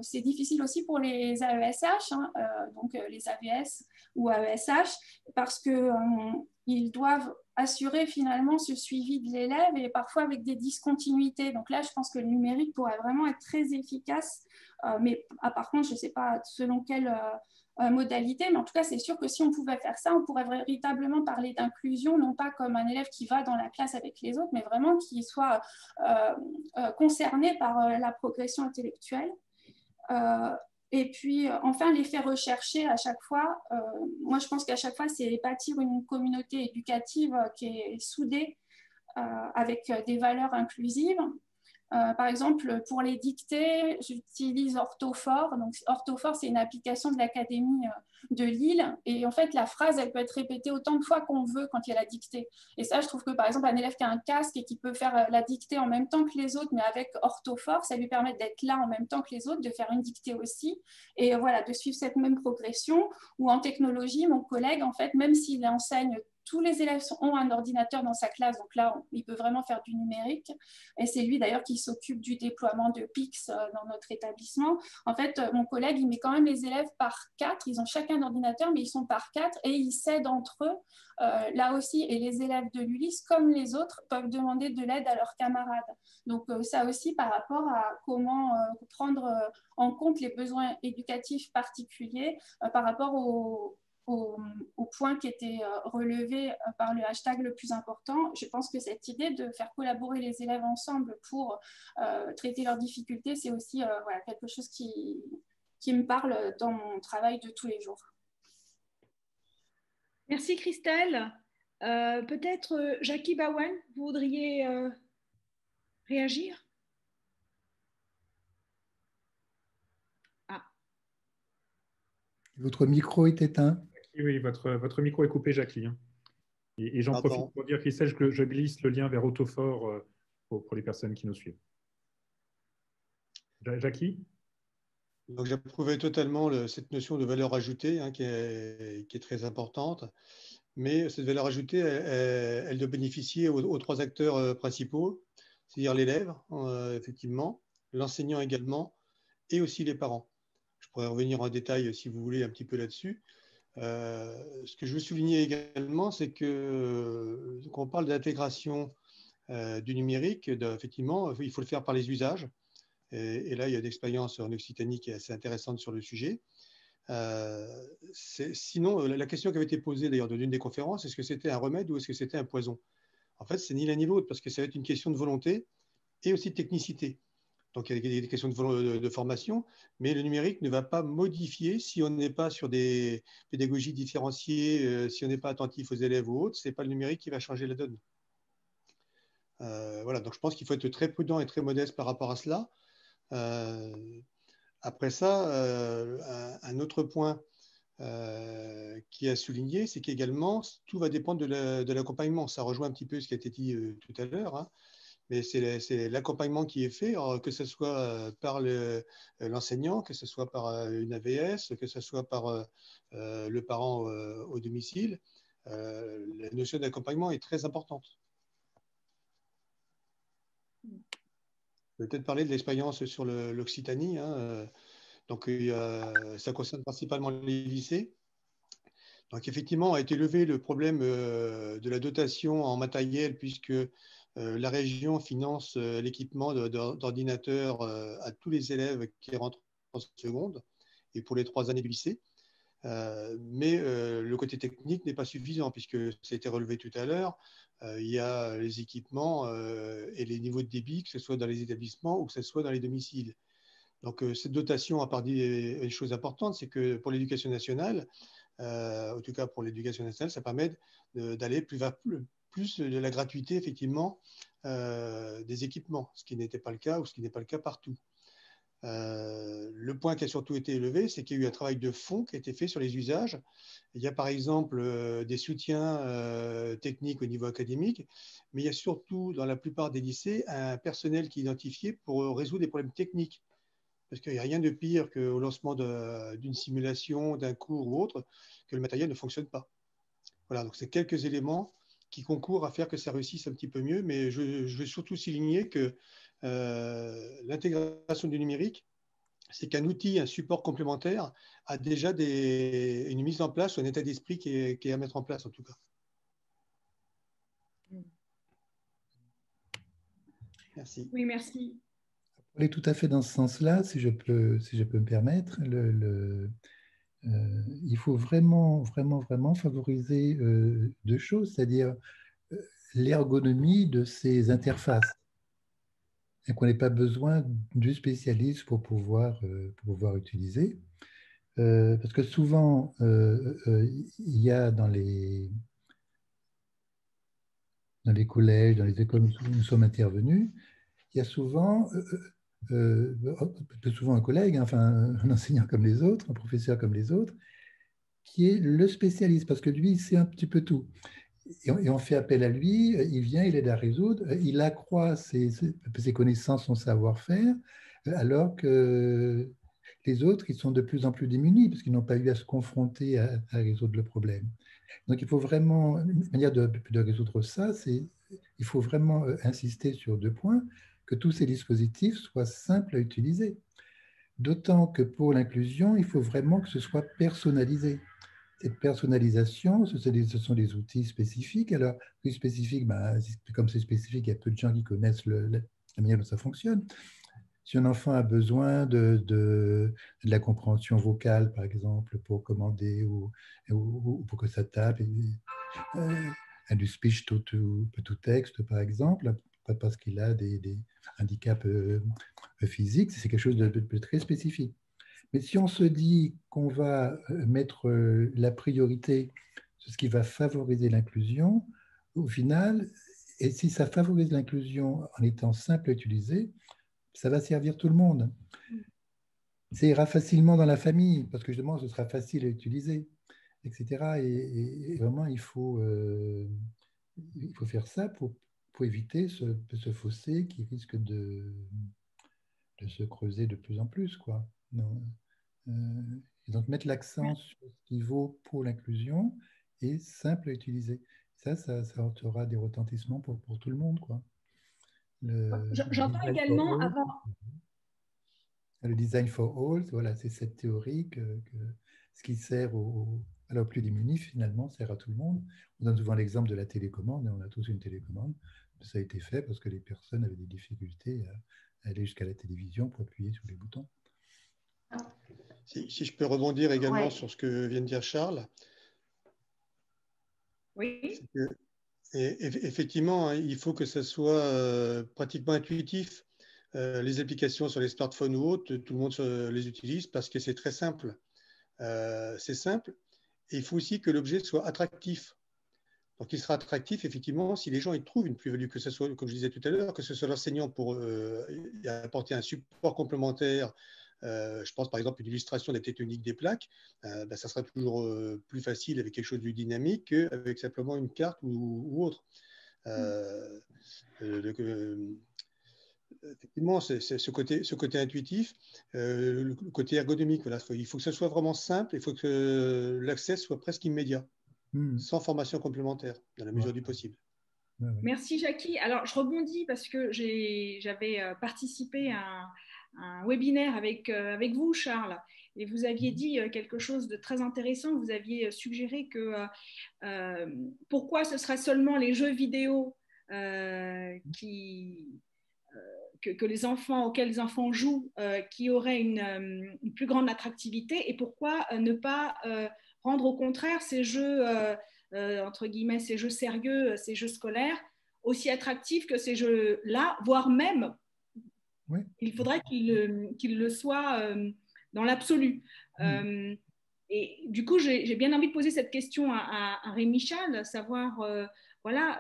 c'est difficile aussi pour les AESH, hein, donc les AVS ou AESH, parce qu'ils doivent assurer finalement ce suivi de l'élève et parfois avec des discontinuités. Donc là, je pense que le numérique pourrait vraiment être très efficace, mais par contre, je ne sais pas selon quelle modalité, mais en tout cas, c'est sûr que si on pouvait faire ça, on pourrait véritablement parler d'inclusion, non pas comme un élève qui va dans la classe avec les autres, mais vraiment qui soit concerné par la progression intellectuelle. Et puis, enfin, l'effet recherché à chaque fois, moi, je pense qu'à chaque fois, c'est bâtir une communauté éducative qui est soudée avec des valeurs inclusives. Par exemple, pour les dictées, j'utilise Orthophore. Donc, Orthophore, c'est une application de l'Académie de Lille. Et en fait, la phrase, elle peut être répétée autant de fois qu'on veut quand il y a la dictée. Et ça, je trouve que, par exemple, un élève qui a un casque et qui peut faire la dictée en même temps que les autres, mais avec Orthophore, ça lui permet d'être là en même temps que les autres, de faire une dictée aussi. Et voilà, de suivre cette même progression. Ou en technologie, mon collègue, en fait, même s'il enseigne, tous les élèves ont un ordinateur dans sa classe, donc là, il peut vraiment faire du numérique. Et c'est lui d'ailleurs qui s'occupe du déploiement de PIX dans notre établissement. En fait, mon collègue, il met quand même les élèves par 4. Ils ont chacun un ordinateur, mais ils sont par 4 et ils s'aident entre eux. Là aussi, et les élèves de l'ULIS, comme les autres, peuvent demander de l'aide à leurs camarades. Donc ça aussi, par rapport à comment prendre en compte les besoins éducatifs particuliers par rapport au point qui était relevé par le hashtag le plus important. Je pense que cette idée de faire collaborer les élèves ensemble pour traiter leurs difficultés, c'est aussi voilà, quelque chose qui me parle dans mon travail de tous les jours. Merci Christelle. Peut-être Jackie Bawen, vous voudriez réagir? Votre micro est éteint. Oui, votre micro est coupé, Jackie. Et j'en profite pour dire, Christelle, que je glisse le lien vers Autofort pour les personnes qui nous suivent. Jackie? Donc, j'approuvais totalement cette notion de valeur ajoutée qui est très importante. Mais cette valeur ajoutée, elle doit bénéficier aux 3 acteurs principaux, c'est-à-dire l'élève, effectivement, l'enseignant également, et aussi les parents. Je pourrais revenir en détail, si vous voulez, un petit peu là-dessus. Ce que je veux souligner également, c'est que quand on parle d'intégration du numérique, effectivement, il faut le faire par les usages. Et là, il y a une expérience en Occitanie qui est assez intéressante sur le sujet. Sinon, la question qui avait été posée d'ailleurs dans une des conférences, est-ce que c'était un remède ou est-ce que c'était un poison? En fait, c'est ni l'un ni l'autre, parce que ça va être une question de volonté et aussi de technicité. Donc, il y a des questions de formation, mais le numérique ne va pas modifier si on n'est pas sur des pédagogies différenciées, si on n'est pas attentif aux élèves ou autres, ce n'est pas le numérique qui va changer la donne. Voilà, donc je pense qu'il faut être très prudent et très modeste par rapport à cela. Après ça, un autre point qui a souligné, c'est qu'également, tout va dépendre de l'accompagnement. Ça rejoint un petit peu ce qui a été dit tout à l'heure, hein. mais c'est l'accompagnement qui est fait, que ce soit par l'enseignant, que ce soit par une AVS, que ce soit par le parent au domicile. La notion d'accompagnement est très importante. Je vais peut-être parler de l'expérience sur l'Occitanie. Hein. Donc, ça concerne principalement les lycées. Donc, effectivement, a été levé le problème de la dotation en matériel, puisque la région finance l'équipement d'ordinateurs à tous les élèves qui rentrent en seconde et pour les 3 années du lycée. Mais le côté technique n'est pas suffisant, puisque ça a été relevé tout à l'heure. Il y a les équipements et les niveaux de débit, que ce soit dans les établissements ou que ce soit dans les domiciles. Donc, cette dotation a parlé une chose importante, c'est que pour l'éducation nationale, en tout cas pour l'éducation nationale, ça permet d'aller plus de la gratuité, effectivement, des équipements, ce qui n'était pas le cas ou ce qui n'est pas le cas partout. Le point qui a surtout été élevé, c'est qu'il y a eu un travail de fond qui a été fait sur les usages. Il y a par exemple des soutiens techniques au niveau académique, mais il y a surtout dans la plupart des lycées un personnel qui est identifié pour résoudre des problèmes techniques. Parce qu'il n'y a rien de pire qu'au lancement d'une simulation, d'un cours ou autre, que le matériel ne fonctionne pas. Voilà, donc c'est quelques éléments qui concourent à faire que ça réussisse un petit peu mieux, mais je veux surtout souligner que l'intégration du numérique, c'est qu'un outil, un support complémentaire a déjà une mise en place, un état d'esprit qui est à mettre en place en tout cas. Merci. Oui, merci. Pour aller tout à fait dans ce sens-là, si je peux me permettre, il faut vraiment favoriser 2 choses, c'est-à-dire l'ergonomie de ces interfaces. Et qu'on n'ait pas besoin du spécialiste pour pouvoir utiliser. Parce que souvent, il y a dans les collèges, dans les écoles où nous sommes intervenus, il y a souvent, plus souvent un collègue, enfin un enseignant comme les autres, un professeur comme les autres, qui est le spécialiste, parce que lui, il sait un petit peu tout. Et on fait appel à lui, il vient, il aide à résoudre, il accroît ses connaissances, son savoir-faire, alors que les autres, ils sont de plus en plus démunis, parce qu'ils n'ont pas eu à se confronter à résoudre le problème. Donc il faut vraiment, une manière de résoudre ça, c'est il faut vraiment insister sur 2 points, que tous ces dispositifs soient simples à utiliser. D'autant que pour l'inclusion, il faut vraiment que ce soit personnalisé. Cette personnalisation, ce sont des outils spécifiques. Alors, plus spécifiques, comme c'est spécifique, il y a peu de gens qui connaissent la manière dont ça fonctionne. Si un enfant a besoin de la compréhension vocale, par exemple, pour commander ou pour que ça tape, du speech to text, par exemple, parce qu'il a des handicaps physiques, c'est quelque chose de très spécifique. Mais si on se dit qu'on va mettre la priorité sur ce qui va favoriser l'inclusion, au final, et si ça favorise l'inclusion en étant simple à utiliser, ça va servir tout le monde. Ça ira facilement dans la famille, parce que justement, ce sera facile à utiliser, etc. Et vraiment, il faut faire ça pour éviter ce fossé qui risque de se creuser de plus en plus, quoi. Non. Et donc, mettre l'accent sur ce qui vaut pour l'inclusion et simple à utiliser. Ça aura des retentissements pour tout le monde, quoi. J'entends également avant. Le design for all, voilà, c'est cette théorie que ce qui sert alors plus démunis, finalement, sert à tout le monde. On donne souvent l'exemple de la télécommande, on a tous une télécommande. Ça a été fait parce que les personnes avaient des difficultés à aller jusqu'à la télévision pour appuyer sur les boutons. Si je peux rebondir également sur ce que vient de dire Charles. Oui. Effectivement, il faut que ça soit pratiquement intuitif. Les applications sur les smartphones ou autres, tout le monde les utilise parce que c'est très simple. C'est simple. Et il faut aussi que l'objet soit attractif. Donc, il sera attractif, effectivement, si les gens y trouvent une plus-value, que ce soit, comme je disais tout à l'heure, que ce soit l'enseignant pour apporter un support complémentaire. Je pense par exemple à une illustration des tectoniques des plaques, ça sera toujours plus facile avec quelque chose de dynamique qu'avec simplement une carte ou autre. Effectivement, c'est ce côté intuitif, le côté ergonomique. Voilà. Il faut que ce soit vraiment simple, il faut que l'accès soit presque immédiat, sans formation complémentaire, dans la mesure du possible. Merci Jackie. Alors, je rebondis parce que j'avais participé à un webinaire avec vous, Charles, et vous aviez dit quelque chose de très intéressant. Vous aviez suggéré que pourquoi ce serait seulement les jeux vidéo que les enfants, auxquels les enfants jouent, qui auraient une plus grande attractivité, et pourquoi ne pas rendre au contraire ces jeux, entre guillemets, ces jeux sérieux, ces jeux scolaires, aussi attractifs que ces jeux-là, voire même, il faudrait qu'ils le soient dans l'absolu. Et du coup, j'ai bien envie de poser cette question à Rémi Chal, savoir voilà,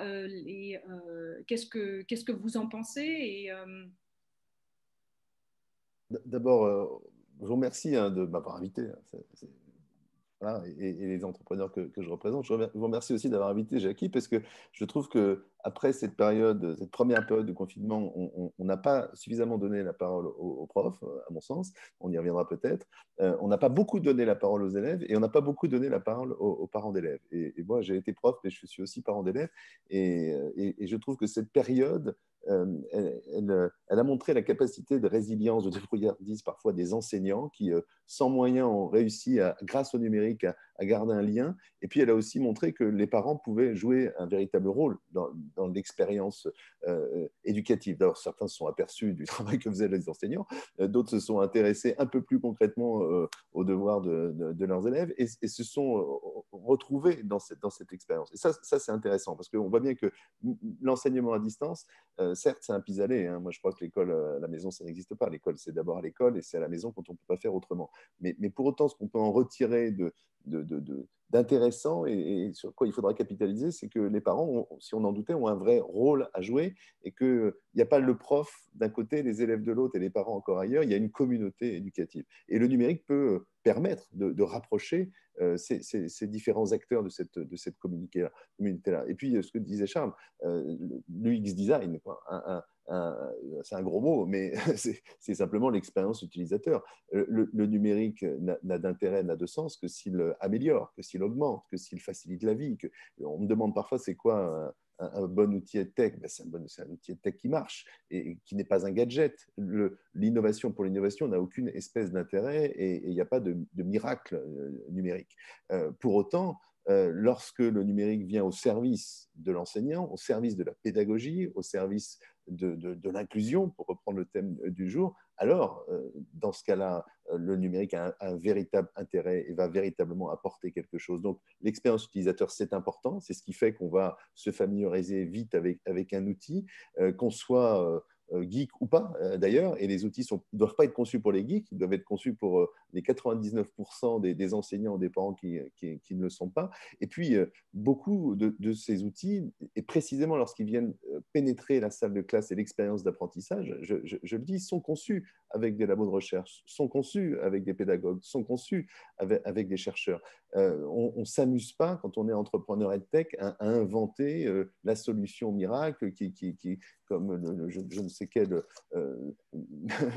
qu'est-ce que vous en pensez et, D'abord, je vous remercie de m'avoir invité. Voilà, et les entrepreneurs que je représente. Je vous remercie aussi d'avoir invité Jackie, parce que je trouve qu'après cette première période de confinement, on n'a pas suffisamment donné la parole aux profs, à mon sens. On y reviendra peut-être. On n'a pas beaucoup donné la parole aux élèves, et on n'a pas beaucoup donné la parole aux parents d'élèves. Et moi, j'ai été prof, mais je suis aussi parent d'élèves. Et je trouve que cette période, elle a montré la capacité de résilience, de débrouillardise parfois des enseignants qui, sans moyens, ont réussi, grâce au numérique, à garder un lien. Et puis, elle a aussi montré que les parents pouvaient jouer un véritable rôle dans l'expérience éducative. D'abord, certains se sont aperçus du travail que faisaient les enseignants, d'autres se sont intéressés un peu plus concrètement aux devoirs de leurs élèves et se sont retrouvés dans cette expérience. Et ça c'est intéressant, parce qu'on voit bien que l'enseignement à distance, certes, c'est un pis-aller. Hein. Moi, je crois que l'école à la maison, ça n'existe pas. L'école, c'est d'abord à l'école, et c'est à la maison quand on ne peut pas faire autrement. Mais pour autant, ce qu'on peut en retirer d'intéressant et sur quoi il faudra capitaliser, c'est que les parents, si on en doutait, ont un vrai rôle à jouer, et qu'il n'y a pas le prof d'un côté, les élèves de l'autre et les parents encore ailleurs. Il y a une communauté éducative. Et le numérique peut permettre de rapprocher ces différents acteurs de cette communauté-là. Et puis, ce que disait Charles, l'UX design, quoi, c'est un gros mot, mais c'est simplement l'expérience utilisateur. Le numérique n'a d'intérêt, n'a de sens que s'il améliore, que s'il augmente, que s'il facilite la vie. On me demande parfois c'est quoi un bon outil EdTech. Ben, c'est un outil EdTech qui marche et qui n'est pas un gadget. L'innovation pour l'innovation n'a aucune espèce d'intérêt, et il n'y a pas de miracle numérique. Pour autant, lorsque le numérique vient au service de l'enseignant, au service de la pédagogie, au service de l'inclusion, pour reprendre le thème du jour, alors, dans ce cas-là, le numérique a un véritable intérêt et va véritablement apporter quelque chose. Donc, l'expérience utilisateur, c'est important. C'est ce qui fait qu'on va se familiariser vite avec un outil, qu'on soit geek ou pas, d'ailleurs. Et les outils ne doivent pas être conçus pour les geeks, ils doivent être conçus pour les 99% des enseignants ou des parents qui ne le sont pas. Et puis, beaucoup de ces outils, et précisément lorsqu'ils viennent pénétrer la salle de classe et l'expérience d'apprentissage, je le dis, sont conçus avec des labos de recherche, sont conçus avec des pédagogues, sont conçus avec des chercheurs. On ne s'amuse pas, quand on est entrepreneur EdTech, à inventer la solution miracle qui comme je ne sais quelle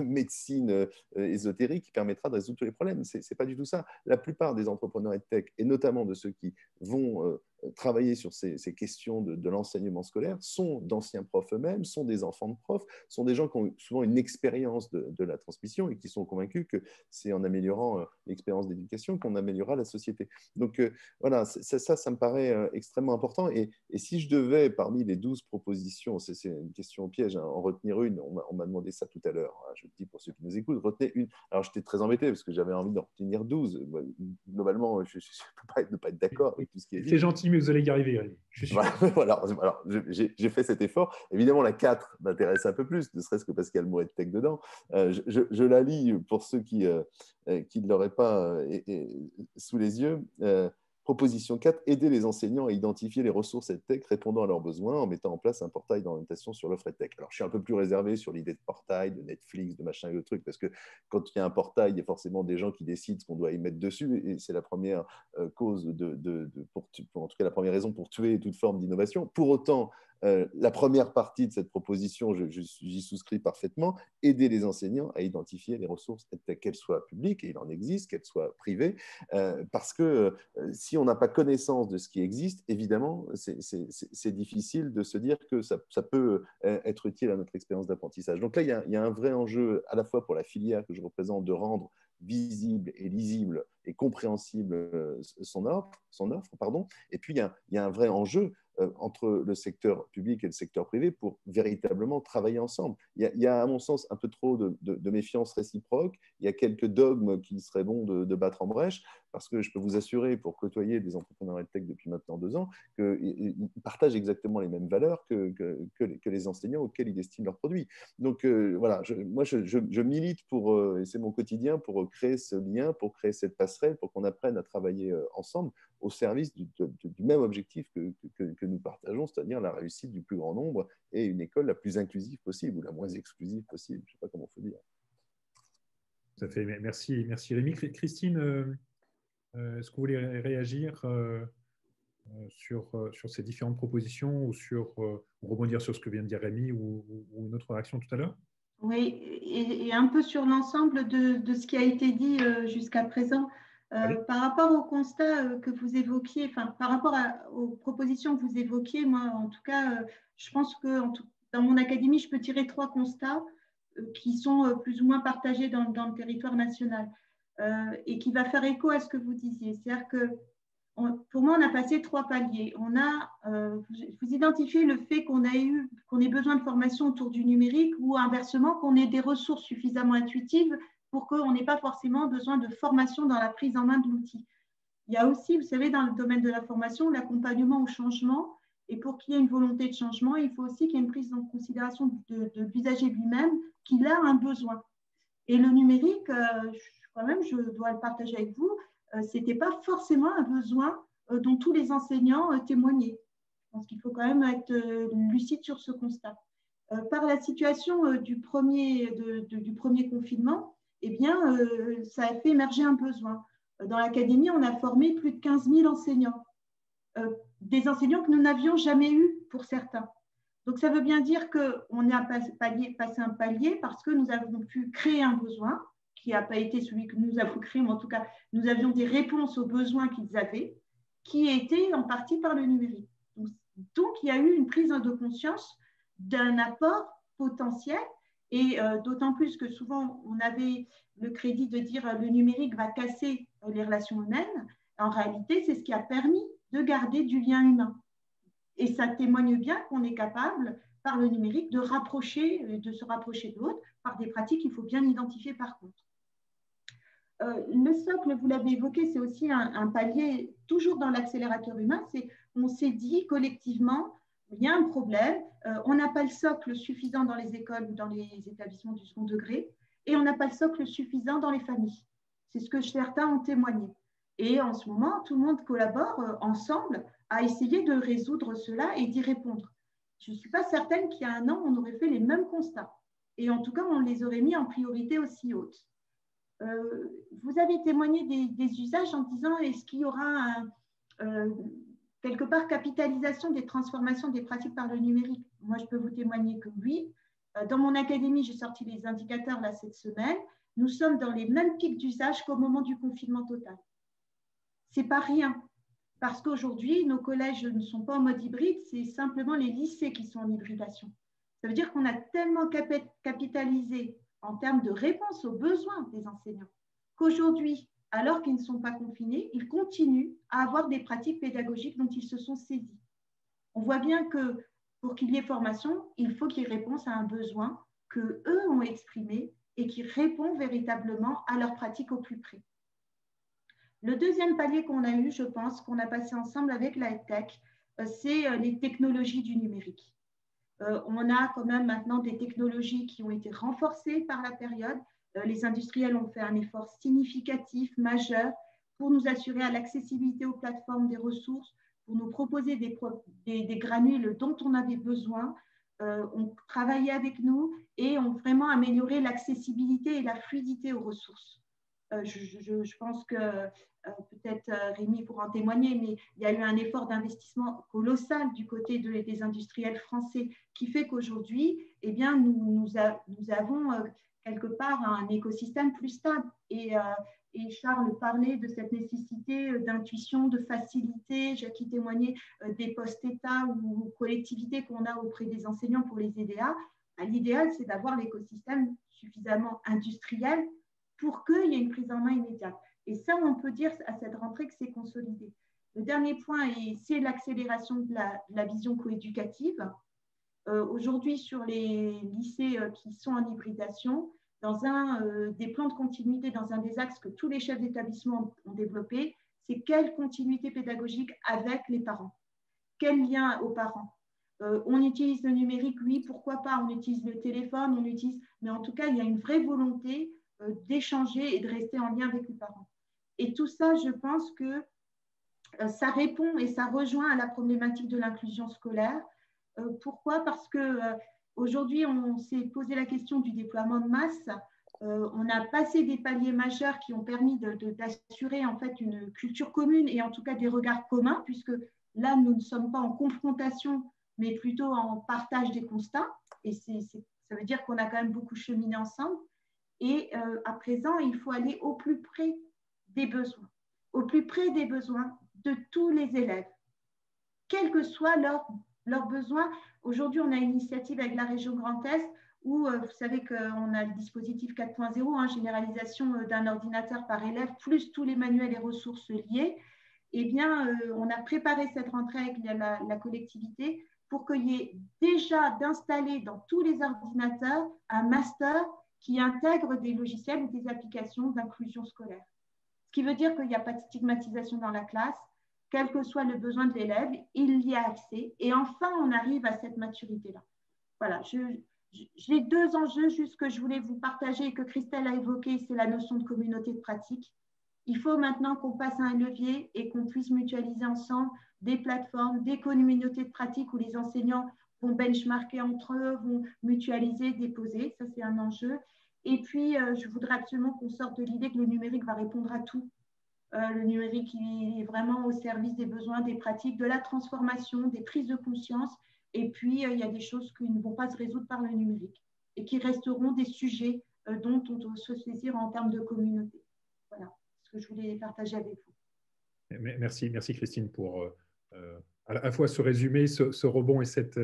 médecine ésotérique qui permettra de résoudre tous les problèmes. Ce n'est pas du tout ça. La plupart des entrepreneurs EdTech, et notamment de ceux qui vont travailler sur ces questions de l'enseignement scolaire, sont d'anciens profs eux-mêmes, sont des enfants de profs, sont des gens qui ont souvent une expérience de la transmission et qui sont convaincus que c'est en améliorant l'expérience d'éducation qu'on améliorera la société. Donc voilà, ça me paraît extrêmement important. Et si je devais, parmi les 12 propositions, c'est une question piège, hein, en retenir une, on m'a demandé ça tout à l'heure, hein, je le dis pour ceux qui nous écoutent, retenez une. Alors j'étais très embêté parce que j'avais envie d'en retenir 12. Globalement, je ne peux pas être d'accord avec tout ce qui est dit. C'est gentil, mais vous allez y arriver. Je suis sûr. Voilà, alors, j'ai fait cet effort. Évidemment, la 4 m'intéresse un peu plus, ne serait-ce que parce qu'il y a le mot EdTech dedans. Je la lis pour ceux qui ne l'auraient pas sous les yeux. Proposition 4, aider les enseignants à identifier les ressources EdTech répondant à leurs besoins en mettant en place un portail d'orientation sur l'offre EdTech. Alors, je suis un peu plus réservé sur l'idée de portail, de Netflix, de machin et de trucs, parce que quand il y a un portail, il y a forcément des gens qui décident ce qu'on doit y mettre dessus, et c'est la première cause en tout cas la première raison pour tuer toute forme d'innovation. Pour autant, La première partie de cette proposition, j'y souscris parfaitement, aider les enseignants à identifier les ressources, qu'elles soient publiques, et il en existe, qu'elles soient privées, parce que si on n'a pas connaissance de ce qui existe, évidemment, c'est difficile de se dire que ça peut être utile à notre expérience d'apprentissage. Donc là, il y a un vrai enjeu à la fois pour la filière que je représente de rendre visible et lisible et compréhensible son offre, et puis il y a un vrai enjeu entre le secteur public et le secteur privé pour véritablement travailler ensemble. Il y a à mon sens, un peu trop de méfiance réciproque. Il y a quelques dogmes qu'il serait bon de battre en brèche, parce que je peux vous assurer, pour côtoyer des entrepreneurs tech depuis maintenant 2 ans, qu'ils partagent exactement les mêmes valeurs que les enseignants auxquels ils destinent leurs produits. Donc voilà, moi je milite pour, et c'est mon quotidien, pour créer ce lien, pour créer cette passerelle, pour qu'on apprenne à travailler ensemble au service du même objectif que nous partageons, c'est-à-dire la réussite du plus grand nombre et une école la plus inclusive possible ou la moins exclusive possible. Je ne sais pas comment il faut dire. Tout à fait. Merci Rémi. Christine, est-ce que vous voulez réagir sur ces différentes propositions ou rebondir sur ce que vient de dire Rémi ou une autre réaction tout à l'heure? Oui, et un peu sur l'ensemble de ce qui a été dit jusqu'à présent. Par rapport au constat que vous évoquiez, enfin, par rapport aux propositions que vous évoquiez, moi, en tout cas, je pense que dans mon académie, je peux tirer 3 constats qui sont plus ou moins partagés dans le territoire national et qui va faire écho à ce que vous disiez. C'est-à-dire que pour moi, on a passé 3 paliers. Vous identifiez le fait qu'on ait besoin de formation autour du numérique ou inversement, qu'on ait des ressources suffisamment intuitives pour qu'on n'ait pas forcément besoin de formation dans la prise en main de l'outil. Il y a aussi, vous savez, dans le domaine de la formation, l'accompagnement au changement. Et pour qu'il y ait une volonté de changement, il faut aussi qu'il y ait une prise en considération de l'usager lui-même, qu'il a un besoin. Et le numérique, quand même, je dois le partager avec vous, ce n'était pas forcément un besoin dont tous les enseignants témoignaient. Je pense qu'il faut quand même être lucide sur ce constat. Par la situation du premier confinement, eh bien, ça a fait émerger un besoin. Dans l'académie, on a formé plus de 15 000 enseignants, des enseignants que nous n'avions jamais eus pour certains. Donc, ça veut bien dire qu'on a passé un palier parce que nous avons pu créer un besoin qui n'a pas été celui que nous avons créé, mais en tout cas, nous avions des réponses aux besoins qu'ils avaient, qui étaient en partie par le numérique. Donc, il y a eu une prise de conscience d'un apport potentiel, et d'autant plus que souvent, on avait le crédit de dire le numérique va casser les relations humaines. En réalité, c'est ce qui a permis de garder du lien humain. Et ça témoigne bien qu'on est capable, par le numérique, de se rapprocher de l'autre par des pratiques qu'il faut bien identifier par contre. Le socle, vous l'avez évoqué, c'est aussi un palier, toujours dans l'accélérateur humain, on s'est dit collectivement, il y a un problème, on n'a pas le socle suffisant dans les écoles ou dans les établissements du second degré, et on n'a pas le socle suffisant dans les familles. C'est ce que certains ont témoigné. Et en ce moment, tout le monde collabore ensemble à essayer de résoudre cela et d'y répondre. Je ne suis pas certaine qu'il y a un an, on aurait fait les mêmes constats. Et en tout cas, on les aurait mis en priorité aussi haute. Vous avez témoigné des usages en disant est-ce qu'il y aura quelque part capitalisation des transformations des pratiques par le numérique? Moi, je peux vous témoigner que oui. Dans mon académie, j'ai sorti les indicateurs là cette semaine. Nous sommes dans les mêmes pics d'usage qu'au moment du confinement total. Ce n'est pas rien, parce qu'aujourd'hui, nos collèges ne sont pas en mode hybride, c'est simplement les lycées qui sont en hybridation. Ça veut dire qu'on a tellement capitalisé en termes de réponse aux besoins des enseignants, qu'aujourd'hui, alors qu'ils ne sont pas confinés, ils continuent à avoir des pratiques pédagogiques dont ils se sont saisis. On voit bien que pour qu'il y ait formation, il faut qu'il y ait réponse à un besoin qu'eux ont exprimé et qui répond véritablement à leurs pratiques au plus près. Le deuxième palier qu'on a eu, je pense, qu'on a passé ensemble avec la tech, c'est les technologies du numérique. On a quand même maintenant des technologies qui ont été renforcées par la période. Les industriels ont fait un effort significatif, majeur, pour nous assurer à l'accessibilité aux plateformes des ressources, pour nous proposer des granules dont on avait besoin, ont travaillé avec nous et ont vraiment amélioré l'accessibilité et la fluidité aux ressources. Je pense que peut-être Rémi pourra en témoigner, mais il y a eu un effort d'investissement colossal du côté des industriels français qui fait qu'aujourd'hui, eh bien, nous avons quelque part un écosystème plus stable. Et Charles parlait de cette nécessité d'intuition, de facilité. Jackie témoignait des postes État ou collectivités qu'on a auprès des enseignants pour les aider à. L'idéal, c'est d'avoir l'écosystème suffisamment industriel pour qu'il y ait une prise en main immédiate. Et ça, on peut dire à cette rentrée que c'est consolidé. Le dernier point, c'est l'accélération de la vision coéducative. Aujourd'hui, sur les lycées qui sont en hybridation, dans des plans de continuité, dans un des axes que tous les chefs d'établissement ont développé, c'est quelle continuité pédagogique avec les parents? Quel lien aux parents? On utilise le numérique, oui, pourquoi pas? On utilise le téléphone, mais en tout cas, il y a une vraie volonté d'échanger et de rester en lien avec les parents. Et tout ça, je pense que ça répond et ça rejoint à la problématique de l'inclusion scolaire. Pourquoi? Parce qu'aujourd'hui, on s'est posé la question du déploiement de masse. On a passé des paliers majeurs qui ont permis d'assurer en fait une culture commune et en tout cas des regards communs, puisque là, nous ne sommes pas en confrontation, mais plutôt en partage des constats. Et ça veut dire qu'on a quand même beaucoup cheminé ensemble. Et à présent, il faut aller au plus près des besoins, au plus près des besoins de tous les élèves, quels que soient leurs besoins. Aujourd'hui, on a une initiative avec la région Grand Est où vous savez qu'on a le dispositif 4.0, généralisation d'un ordinateur par élève, plus tous les manuels et ressources liées. Eh bien, on a préparé cette rentrée avec la collectivité pour qu'il y ait déjà d'installer dans tous les ordinateurs un master qui intègre des logiciels ou des applications d'inclusion scolaire. Ce qui veut dire qu'il n'y a pas de stigmatisation dans la classe, quel que soit le besoin de l'élève, il y a accès. Et enfin, on arrive à cette maturité-là. Voilà, j'ai deux enjeux juste que je voulais vous partager et que Christelle a évoqué, c'est la notion de communauté de pratique. Il faut maintenant qu'on passe à un levier et qu'on puisse mutualiser ensemble des plateformes, des communautés de pratique où les enseignants vont benchmarker entre eux, vont mutualiser, déposer. Ça, c'est un enjeu. Et puis, je voudrais absolument qu'on sorte de l'idée que le numérique va répondre à tout. Le numérique, il est vraiment au service des besoins, des pratiques, de la transformation, des prises de conscience. Et puis, il y a des choses qui ne vont pas se résoudre par le numérique et qui resteront des sujets dont on doit se saisir en termes de communauté. Voilà ce que je voulais partager avec vous. Merci Christine pour à la fois ce résumé, ce rebond et cette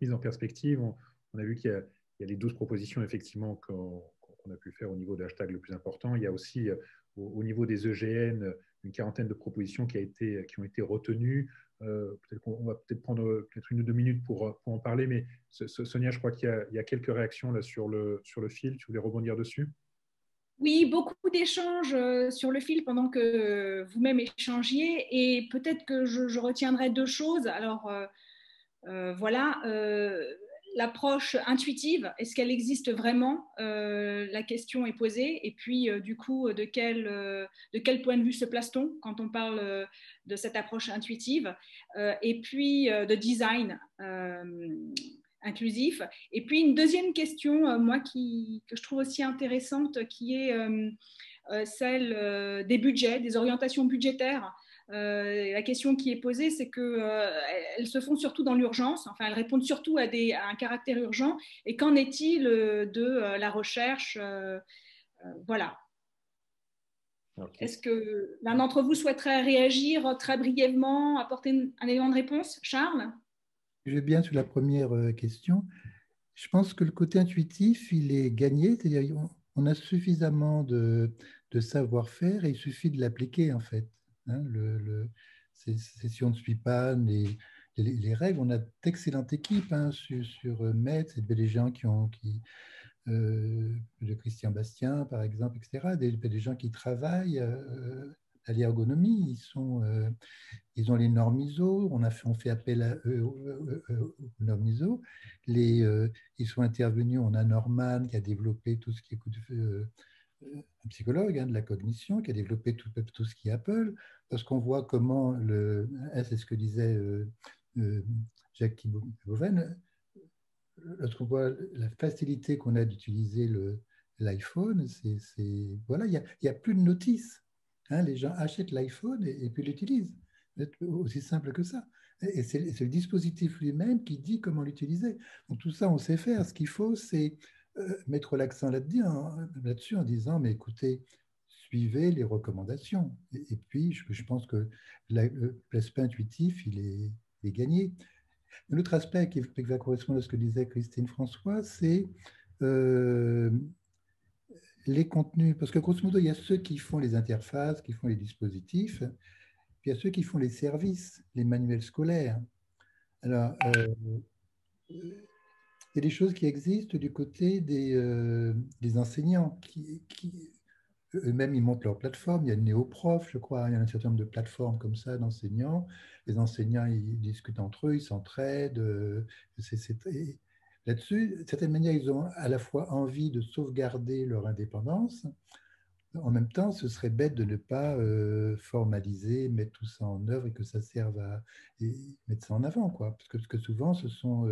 mise en perspective. On a vu qu'il y a les 12 propositions effectivement qu'on a pu faire au niveau de hashtag le plus important. Il y a aussi au niveau des EGN une quarantaine de propositions qui ont été retenues. Peut-être qu'on va prendre peut-être 1 ou 2 minutes pour en parler, mais Sonia, je crois qu'il y a quelques réactions là sur le fil. Tu voulais rebondir dessus? Oui, beaucoup d'échanges sur le fil pendant que vous-même échangiez, et peut-être que je retiendrai 2 choses. Alors, voilà, l'approche intuitive, est-ce qu'elle existe vraiment? La question est posée. Et puis, du coup, de quel point de vue se place-t-on quand on parle de cette approche intuitive? Et puis, de design inclusif. Et puis, une deuxième question, moi, que je trouve aussi intéressante, qui est celle des budgets, des orientations budgétaires. La question qui est posée, c'est qu'elles se font surtout dans l'urgence, enfin elles répondent surtout à un caractère urgent. Et qu'en est-il de la recherche? Voilà. Okay. Est-ce que l'un d'entre vous souhaiterait réagir très brièvement, apporter un élément de réponse? Charles? Je vais bien sur la première question. Je pense que le côté intuitif, il est gagné, c'est-à-dire on a suffisamment de savoir-faire et il suffit de l'appliquer en fait. Hein, si on ne suit pas les règles, on a d'excellentes équipes sur Metz, et des gens de Christian Bastien par exemple, etc. Des gens qui travaillent à l'ergonomie, ils ont les normes ISO, on fait appel à eux aux normes ISO. Ils sont intervenus, on a Norman qui a développé tout ce qui est un psychologue de la cognition, qui a développé tout ce qui est Apple, parce qu'on voit comment, c'est ce que disait Jackie Boven, lorsqu'on voit la facilité qu'on a d'utiliser l'iPhone, voilà, il y a plus de notices. Hein, les gens achètent l'iPhone et puis l'utilisent. C'est aussi simple que ça. Et c'est le dispositif lui-même qui dit comment l'utiliser. Donc tout ça, on sait faire. Ce qu'il faut, c'est mettre l'accent là-dessus en disant, mais écoutez, suivez les recommandations. Et puis, je pense que l'aspect intuitif, il est gagné. Un autre aspect qui va correspondre à ce que disait Christine François, c'est les contenus. Parce que grosso modo, il y a ceux qui font les interfaces, qui font les dispositifs, puis il y a ceux qui font les services, les manuels scolaires. Alors, il y a des choses qui existent du côté des enseignants qui eux-mêmes, ils montent leur plateforme. Il y a Néoprof, je crois. Il y a un certain nombre de plateformes comme ça d'enseignants. Les enseignants, ils discutent entre eux, ils s'entraident. Là-dessus, de certaine manière, ils ont à la fois envie de sauvegarder leur indépendance. En même temps, ce serait bête de ne pas formaliser, mettre tout ça en œuvre et que ça serve à mettre ça en avant, quoi. Parce que souvent, ce sont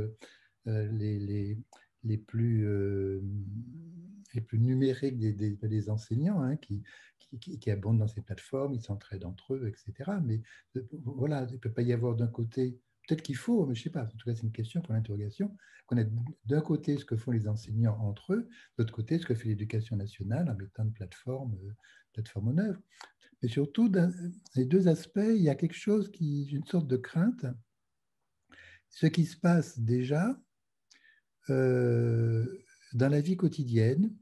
les plus numériques des enseignants hein, qui abondent dans ces plateformes, ils s'entraident entre eux, etc. Mais voilà, il ne peut pas y avoir d'un côté, peut-être qu'il faut, mais je ne sais pas, en tout cas c'est une question pour l'interrogation, qu'on ait d'un côté ce que font les enseignants entre eux, de l'autre côté ce que fait l'éducation nationale en mettant une plateforme en œuvre. Mais surtout, dans les deux aspects, il y a quelque chose une sorte de crainte. Ce qui se passe déjà dans la vie quotidienne,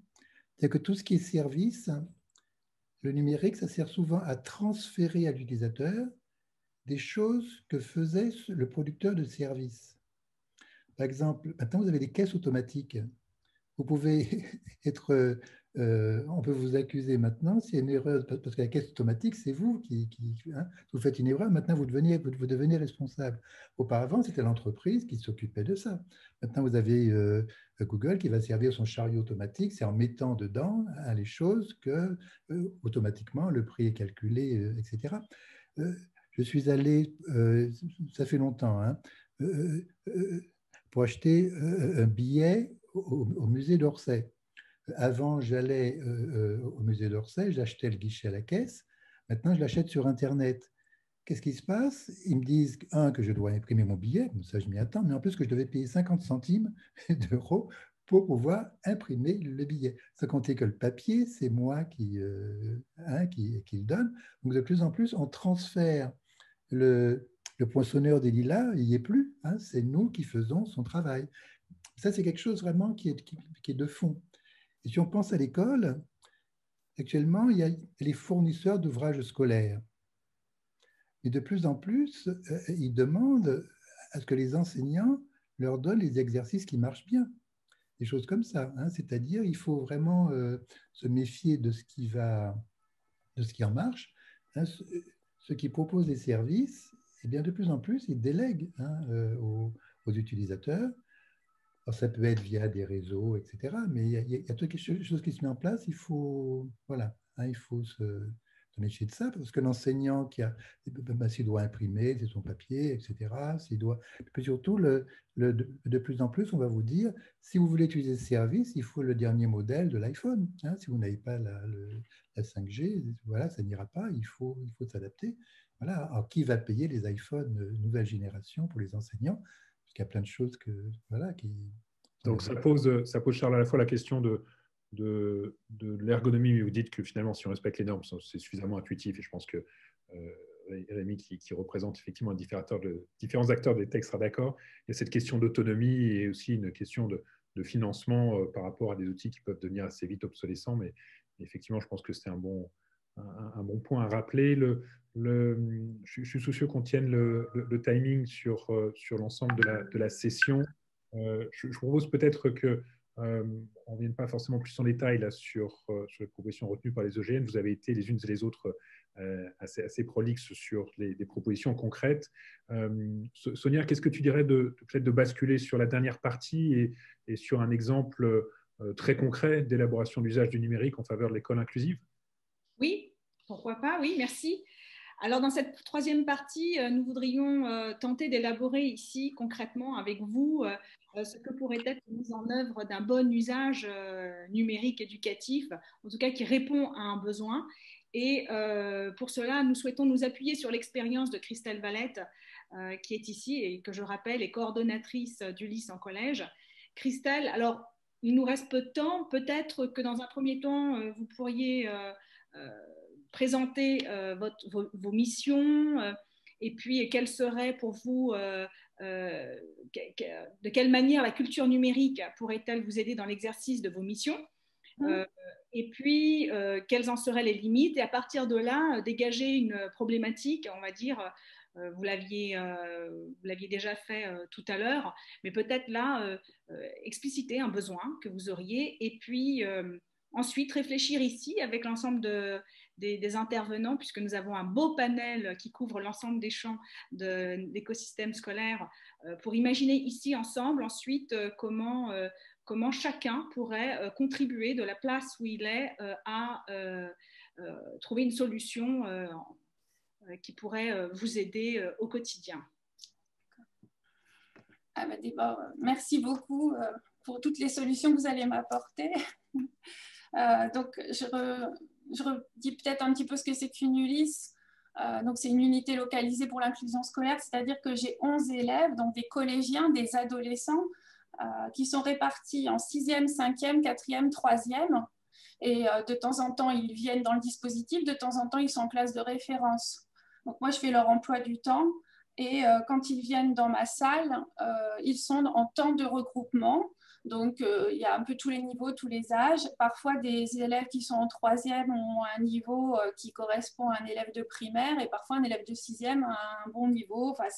c'est que tout ce qui est service, le numérique, ça sert souvent à transférer à l'utilisateur des choses que faisait le producteur de service. Par exemple, maintenant vous avez des caisses automatiques. Vous pouvez être, on peut vous accuser maintenant s'il y a une erreur, parce que la caisse automatique, c'est vous hein, vous faites une erreur, maintenant vous devenez responsable. Auparavant, c'était l'entreprise qui s'occupait de ça. Maintenant, vous avez Google qui va servir son chariot automatique, c'est en mettant dedans hein, les choses que automatiquement le prix est calculé, etc. Je suis allé, ça fait longtemps, hein, pour acheter un billet au musée d'Orsay. Avant, j'allais au musée d'Orsay, j'achetais le guichet à la caisse. Maintenant, je l'achète sur Internet. Qu'est-ce qui se passe? Ils me disent, que je dois imprimer mon billet, ça je m'y attends, mais en plus que je devais payer 50 centimes d'euros pour pouvoir imprimer le billet. Sans compter que le papier, c'est moi qui le donne. Donc de plus en plus, on transfère le poinçonneur des lilas, il n'y est plus. Hein, c'est nous qui faisons son travail. Ça, c'est quelque chose vraiment qui est de fond. Et si on pense à l'école, actuellement, il y a les fournisseurs d'ouvrages scolaires. Et de plus en plus, ils demandent à ce que les enseignants leur donnent les exercices qui marchent bien. Des choses comme ça. Hein. C'est-à-dire, il faut vraiment se méfier de ce qui en marche. Hein. Ceux qui proposent des services, eh bien, de plus en plus, ils délèguent hein, aux utilisateurs. Alors, ça peut être via des réseaux, etc. Mais il y a quelque chose qui se met en place. Il faut, voilà, hein, il faut se méfier de ça parce que l'enseignant s'il doit imprimer, c'est son papier, etc. Puis surtout, de plus en plus, on va vous dire, si vous voulez utiliser ce service, il faut le dernier modèle de l'iPhone. Hein. Si vous n'avez pas la 5G, voilà, ça n'ira pas. Il faut s'adapter. Voilà. Alors, qui va payer les iPhones nouvelle génération pour les enseignants? Parce qu'il y a plein de choses qui... Donc, ça pose, Charles, à la fois la question de l'ergonomie, mais vous dites que finalement, si on respecte les normes, c'est suffisamment intuitif. Et je pense que Rémi, qui représente effectivement différents acteurs des textes, sera d'accord. Il y a cette question d'autonomie et aussi une question de financement par rapport à des outils qui peuvent devenir assez vite obsolescents. Mais effectivement, je pense que c'est un bon point à rappeler. Je suis soucieux qu'on tienne le timing sur l'ensemble de la session. Je vous propose peut-être qu'on ne vienne pas forcément plus en détail là, sur les propositions retenues par les EGN. Vous avez été les unes et les autres assez prolixes sur des propositions concrètes. Sonia, qu'est-ce que tu dirais peut-être de basculer sur la dernière partie et sur un exemple très concret d'élaboration d'usage du numérique en faveur de l'école inclusive? Oui, pourquoi pas, oui, merci. Alors, dans cette troisième partie, nous voudrions tenter d'élaborer ici concrètement avec vous ce que pourrait être la mise en œuvre d'un bon usage numérique éducatif, en tout cas qui répond à un besoin. Et pour cela, nous souhaitons nous appuyer sur l'expérience de Christelle Valette, qui est ici et que je rappelle est coordonnatrice d'Ulysse en collège. Christelle, alors il nous reste peu de temps, peut-être que dans un premier temps, vous pourriez présenter vos missions et puis quelle serait pour vous, de quelle manière la culture numérique pourrait-elle vous aider dans l'exercice de vos missions, et puis quelles en seraient les limites, et à partir de là, dégager une problématique, on va dire, vous l'aviez déjà fait tout à l'heure, mais peut-être là, expliciter un besoin que vous auriez, et puis ensuite réfléchir ici avec l'ensemble des intervenants, puisque nous avons un beau panel qui couvre l'ensemble des champs d'écosystèmes scolaires, pour imaginer ici ensemble ensuite comment chacun pourrait contribuer de la place où il est à trouver une solution qui pourrait vous aider au quotidien. Ah bah d'abord, merci beaucoup pour toutes les solutions que vous allez m'apporter. Donc, je redis peut-être un petit peu ce que c'est qu'une Ulysse. Donc, c'est une unité localisée pour l'inclusion scolaire, c'est-à-dire que j'ai 11 élèves, donc des collégiens, des adolescents, qui sont répartis en 6e, 5e, 4e, 3e. Et de temps en temps, ils viennent dans le dispositif, de temps en temps, ils sont en classe de référence. Donc, moi, je fais leur emploi du temps. Et quand ils viennent dans ma salle, ils sont en temps de regroupement. Donc, il y a un peu tous les niveaux, tous les âges. Parfois, des élèves qui sont en 3e ont un niveau qui correspond à un élève de primaire, et parfois un élève de 6e a un bon niveau. Enfin,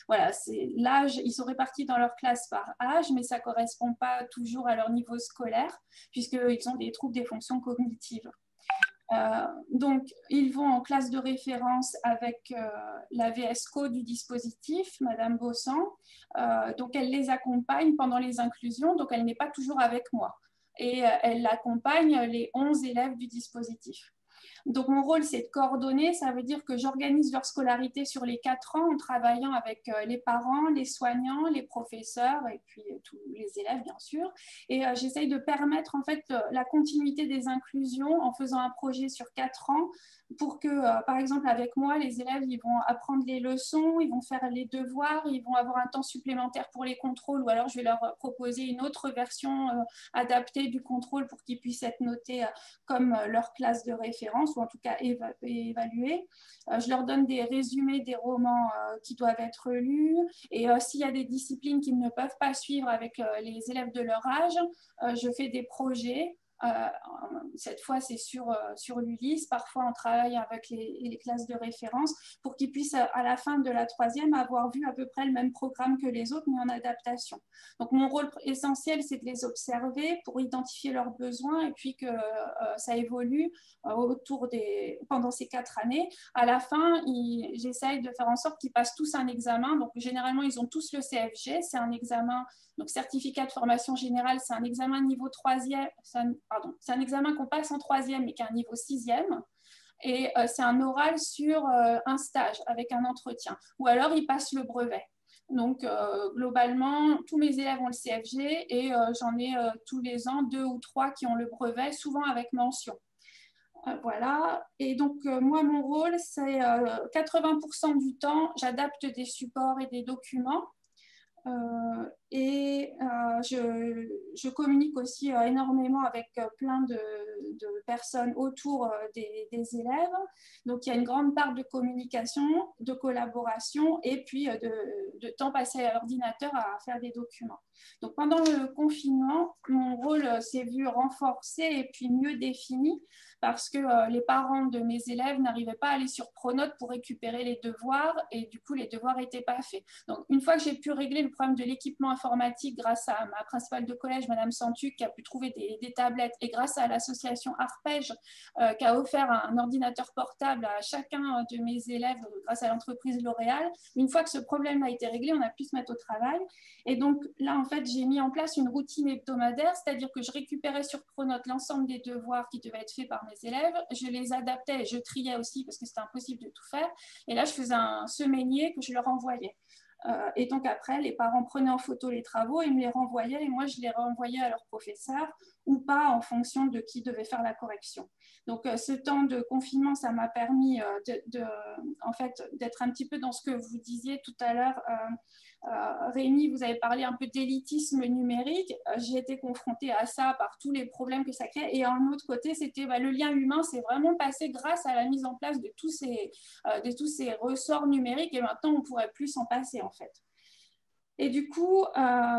voilà, c'est l'âge. Ils sont répartis dans leur classe par âge, mais ça ne correspond pas toujours à leur niveau scolaire, puisqu'ils ont des troubles des fonctions cognitives. Donc, ils vont en classe de référence avec la VSCO du dispositif, Madame Bossan. Donc, elle les accompagne pendant les inclusions, donc elle n'est pas toujours avec moi. Et elle accompagne les 11 élèves du dispositif. Donc, mon rôle, c'est de coordonner. Ça veut dire que j'organise leur scolarité sur les 4 ans en travaillant avec les parents, les soignants, les professeurs et puis tous les élèves, bien sûr. Et j'essaye de permettre en fait la continuité des inclusions en faisant un projet sur 4 ans pour que, par exemple, avec moi, les élèves, ils vont apprendre les leçons, ils vont faire les devoirs, ils vont avoir un temps supplémentaire pour les contrôles, ou alors je vais leur proposer une autre version adaptée du contrôle pour qu'ils puissent être notés comme leur classe de référence, ou en tout cas évalués. Je leur donne des résumés des romans qui doivent être lus, et s'il y a des disciplines qu'ils ne peuvent pas suivre avec les élèves de leur âge, je fais des projets. Cette fois, c'est sur l'Ulysse. Parfois, on travaille avec les classes de référence pour qu'ils puissent, à la fin de la 3e, avoir vu à peu près le même programme que les autres, mais en adaptation. Donc, mon rôle essentiel, c'est de les observer pour identifier leurs besoins et puis que ça évolue pendant ces 4 années. À la fin, j'essaye de faire en sorte qu'ils passent tous un examen. Donc, généralement, ils ont tous le CFG. C'est un examen, donc certificat de formation générale, c'est un examen niveau 3e. C'est un examen qu'on passe en 3e et qui a un niveau 6e. Et c'est un oral sur un stage avec un entretien. Ou alors, ils passent le brevet. Donc, globalement, tous mes élèves ont le CFG et j'en ai tous les ans 2 ou 3 qui ont le brevet, souvent avec mention. Voilà. Et donc, moi, mon rôle, c'est 80% du temps, j'adapte des supports et des documents. Je communique aussi énormément avec plein de personnes autour des élèves. Donc, il y a une grande part de communication, de collaboration et puis de temps passé à l'ordinateur à faire des documents. Donc, pendant le confinement, mon rôle s'est vu renforcé et puis mieux défini parce que les parents de mes élèves n'arrivaient pas à aller sur Pronote pour récupérer les devoirs et du coup, les devoirs n'étaient pas faits. Donc, une fois que j'ai pu régler le problème de l'équipement informatique grâce à ma principale de collège, Madame Santuc, qui a pu trouver des tablettes, et grâce à l'association Arpège, qui a offert un ordinateur portable à chacun de mes élèves grâce à l'entreprise L'Oréal. Une fois que ce problème a été réglé, on a pu se mettre au travail. Et donc là, en fait, j'ai mis en place une routine hebdomadaire, c'est-à-dire que je récupérais sur Pronote l'ensemble des devoirs qui devaient être faits par mes élèves, je les adaptais et je triais aussi parce que c'était impossible de tout faire. Et là, je faisais un semainier que je leur envoyais. Et donc après, les parents prenaient en photo les travaux et me les renvoyaient, et moi, je les renvoyais à leur professeur ou pas en fonction de qui devait faire la correction. Donc, ce temps de confinement, ça m'a permis en fait, d'être un petit peu dans ce que vous disiez tout à l'heure. Rémi, vous avez parlé un peu d'élitisme numérique. J'ai été confrontée à ça par tous les problèmes que ça crée. Et en autre côté, c'était le lien humain, c'est vraiment passé grâce à la mise en place de tous ces ressorts numériques. Et maintenant, on ne pourrait plus s'en passer, en fait. Et du coup,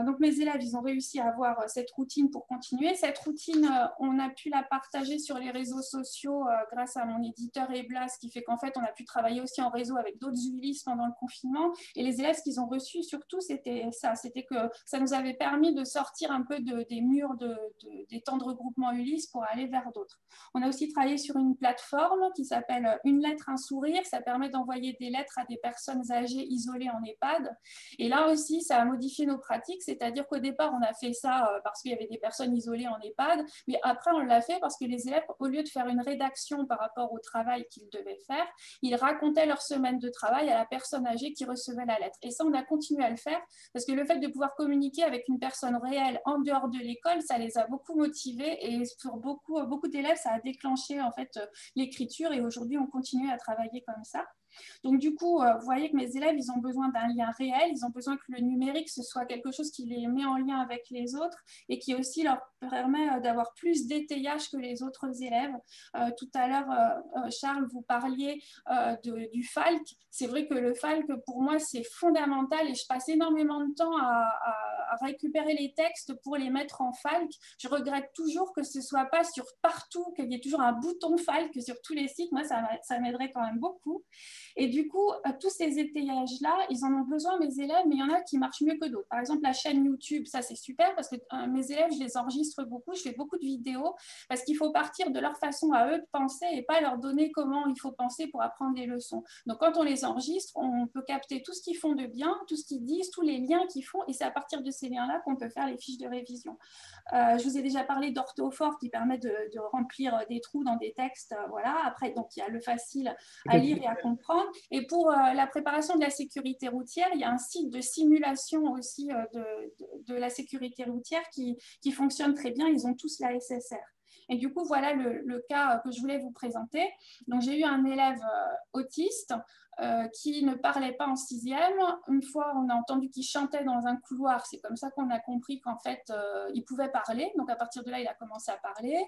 donc mes élèves, ils ont réussi à avoir cette routine pour continuer. Cette routine, on a pu la partager sur les réseaux sociaux grâce à mon éditeur Ebla, ce qui fait qu'en fait, on a pu travailler aussi en réseau avec d'autres Ulysse pendant le confinement. Et les élèves, ce qu'ils ont reçu surtout, c'était ça. C'était que ça nous avait permis de sortir un peu des murs des temps de regroupement Ulysse pour aller vers d'autres. On a aussi travaillé sur une plateforme qui s'appelle Une lettre, un sourire. Ça permet d'envoyer des lettres à des personnes âgées isolées en EHPAD. Et là aussi, ça a modifié nos pratiques, c'est-à-dire qu'au départ, on a fait ça parce qu'il y avait des personnes isolées en EHPAD, mais après, on l'a fait parce que les élèves, au lieu de faire une rédaction par rapport au travail qu'ils devaient faire, ils racontaient leur semaine de travail à la personne âgée qui recevait la lettre. Et ça, on a continué à le faire parce que le fait de pouvoir communiquer avec une personne réelle en dehors de l'école, ça les a beaucoup motivés, et pour beaucoup d'élèves, ça a déclenché en fait l'écriture, et aujourd'hui, on continue à travailler comme ça. Donc du coup, vous voyez que mes élèves, ils ont besoin d'un lien réel, ils ont besoin que le numérique, ce soit quelque chose qui les met en lien avec les autres et qui aussi leur permet d'avoir plus d'étayage que les autres élèves. Tout à l'heure, Charles, vous parliez du FALC. C'est vrai que le FALC, pour moi, c'est fondamental, et je passe énormément de temps à récupérer les textes pour les mettre en FALC. Je regrette toujours que ce ne soit pas sur partout, qu'il y ait toujours un bouton FALC sur tous les sites. Moi, ça m'aiderait quand même beaucoup. Et du coup, tous ces étayages-là, ils en ont besoin, mes élèves, mais il y en a qui marchent mieux que d'autres. Par exemple, la chaîne YouTube, ça c'est super parce que mes élèves, je les enregistre beaucoup, je fais beaucoup de vidéos parce qu'il faut partir de leur façon à eux de penser et pas leur donner comment il faut penser pour apprendre les leçons. Donc, quand on les enregistre, on peut capter tout ce qu'ils font de bien, tout ce qu'ils disent, tous les liens qu'ils font, et c'est à partir de ces liens-là qu'on peut faire les fiches de révision. Je vous ai déjà parlé d'orthofort qui permet de remplir des trous dans des textes. Voilà. Après, donc, il y a le facile à lire et à comprendre. Et pour la préparation de la sécurité routière, il y a un site de simulation aussi de la sécurité routière qui fonctionne très bien. Ils ont tous la SSR. Et du coup, voilà le cas que je voulais vous présenter. Donc, j'ai eu un élève autiste qui ne parlait pas en 6e. Une fois, on a entendu qu'il chantait dans un couloir. C'est comme ça qu'on a compris qu'en fait, il pouvait parler. Donc, à partir de là, il a commencé à parler.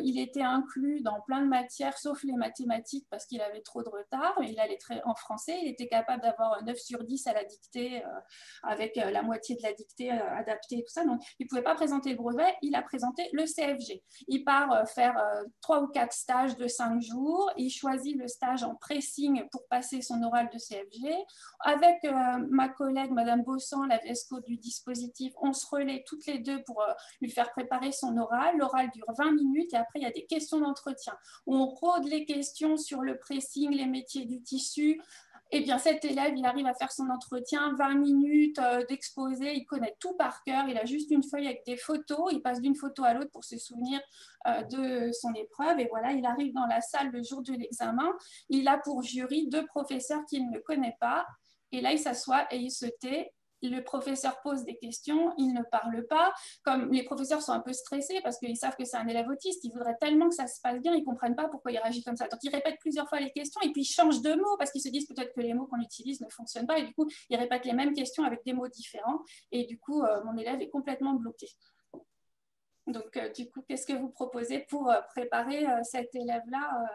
Il était inclus dans plein de matières, sauf les mathématiques, parce qu'il avait trop de retard. Il allait en français. Il était capable d'avoir 9 sur 10 à la dictée, avec la moitié de la dictée adaptée et tout ça. Donc, il ne pouvait pas présenter le brevet. Il a présenté le CFG. Il part faire 3 ou 4 stages de 5 jours. Il choisit le stage en pressing pour passer son oral de CFG. Avec ma collègue, Madame Bossan, la VSCO du dispositif, on se relaie toutes les deux pour lui faire préparer son oral. L'oral dure 20 minutes et après, il y a des questions d'entretien. On rôde les questions sur le pressing, les métiers du tissu. Eh bien, cet élève, il arrive à faire son entretien, 20 minutes d'exposé, il connaît tout par cœur, il a juste une feuille avec des photos, il passe d'une photo à l'autre pour se souvenir de son épreuve, et voilà, il arrive dans la salle le jour de l'examen, il a pour jury 2 professeurs qu'il ne connaît pas, et là, il s'assoit et il se tait. Le professeur pose des questions, il ne parle pas. Comme les professeurs sont un peu stressés parce qu'ils savent que c'est un élève autiste, ils voudraient tellement que ça se passe bien, ils ne comprennent pas pourquoi il réagit comme ça. Donc, ils répètent plusieurs fois les questions et puis ils changent de mots parce qu'ils se disent peut-être que les mots qu'on utilise ne fonctionnent pas. Et du coup, ils répètent les mêmes questions avec des mots différents. Et du coup, mon élève est complètement bloqué. Donc, du coup, qu'est-ce que vous proposez pour préparer cet élève-là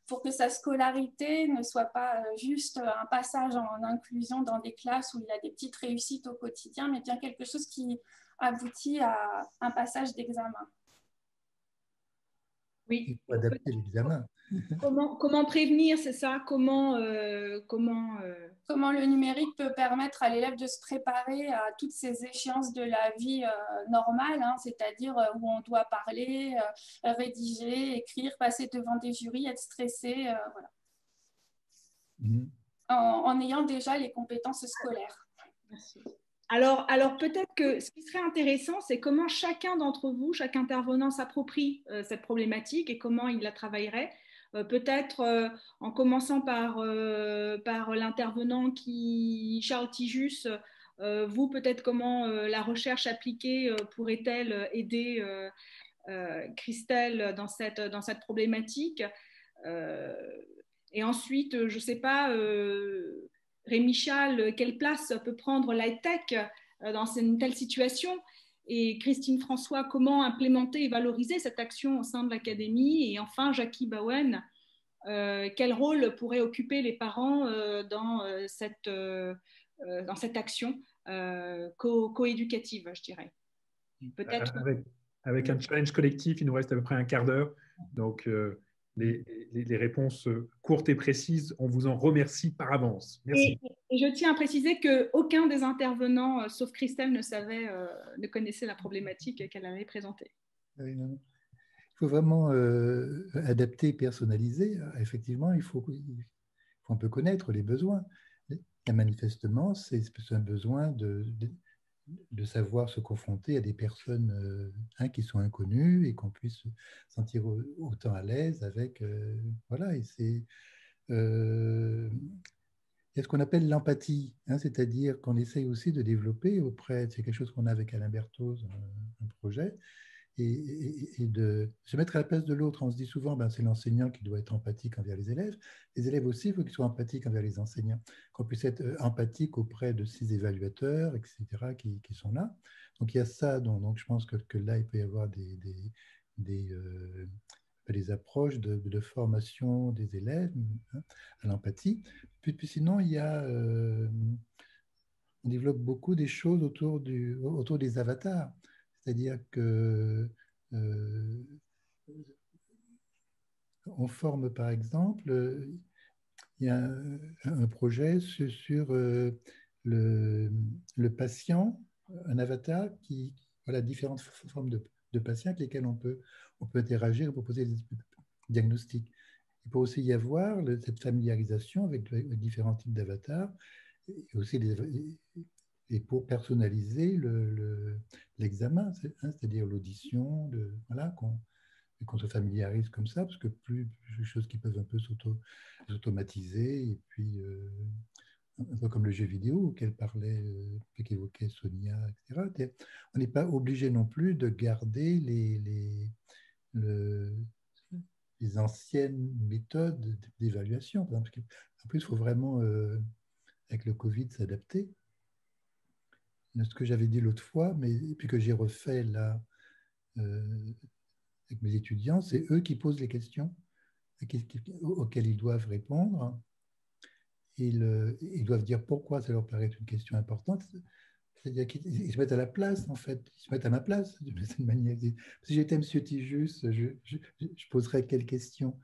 pour que sa scolarité ne soit pas juste un passage en inclusion dans des classes où il a des petites réussites au quotidien, mais bien quelque chose qui aboutit à un passage d'examen. Oui. Il faut adapter l'examen. Comment prévenir, c'est ça? Comment le numérique peut permettre à l'élève de se préparer à toutes ces échéances de la vie normale, hein, c'est-à-dire où on doit parler, rédiger, écrire, passer devant des jurys, être stressé, voilà. En ayant déjà les compétences scolaires. Merci. Alors peut-être que ce qui serait intéressant, c'est comment chacun d'entre vous, chaque intervenant s'approprie cette problématique et comment il la travaillerait. Peut-être en commençant par l'intervenant Charles Tijus, vous peut-être comment la recherche appliquée pourrait-elle aider Christelle dans cette problématique. Et ensuite, je ne sais pas, Rémi Chal, quelle place peut prendre l'high-tech dans une telle situation? Et Christine François, comment implémenter et valoriser cette action au sein de l'académie? Et enfin, Jackie Bowen, quel rôle pourraient occuper les parents dans cette action co-éducative, je dirais? Peut-être. Avec un challenge collectif, il nous reste à peu près un quart d'heure. Donc, les réponses courtes et précises, on vous en remercie par avance. Merci. Et je tiens à préciser qu'aucun des intervenants, sauf Christelle, ne connaissait la problématique qu'elle avait présentée. Oui, il faut vraiment adapter, personnaliser. Effectivement, il faut un peu connaître les besoins. Et manifestement, c'est un besoin de savoir se confronter à des personnes qui sont inconnues et qu'on puisse se sentir autant à l'aise avec. Voilà, et c'est. Il y a ce qu'on appelle l'empathie, c'est-à-dire qu'on essaye aussi de développer c'est quelque chose qu'on a avec Alain Berthoz, un projet, et de se mettre à la place de l'autre. On se dit souvent, c'est l'enseignant qui doit être empathique envers les élèves. Les élèves aussi, il faut qu'ils soient empathiques envers les enseignants, qu'on puisse être empathique auprès de ces évaluateurs, etc., qui sont là. Donc, il y a ça. Donc je pense que là, il peut y avoir des approches de formation des élèves à l'empathie. Puis sinon, il y a... on développe beaucoup des choses autour des avatars. C'est-à-dire que on forme, par exemple, il y a un projet sur le patient, un avatar qui, voilà, différentes formes de patients avec lesquels on peut interagir et proposer des diagnostics. Il peut aussi y avoir cette familiarisation avec différents types d'avatars et aussi et pour personnaliser l'examen, c'est-à-dire l'audition, voilà, qu'on se familiarise comme ça, parce que plus des choses qui peuvent un peu s'automatiser, et puis un peu comme le jeu vidéo auquel qu'évoquait Sonia, etc. On n'est pas obligé non plus de garder les anciennes méthodes d'évaluation. En plus, il faut vraiment, avec le Covid, s'adapter. Ce que j'avais dit l'autre fois, mais puis que j'ai refait là avec mes étudiants, c'est eux qui posent les questions auxquelles ils doivent répondre. Ils doivent dire pourquoi ça leur paraît une question importante. C'est-à-dire qu'ils se mettent à la place, en fait. Ils se mettent à ma place, de cette manière. Si j'étais M. Tijus, je poserais quelle question?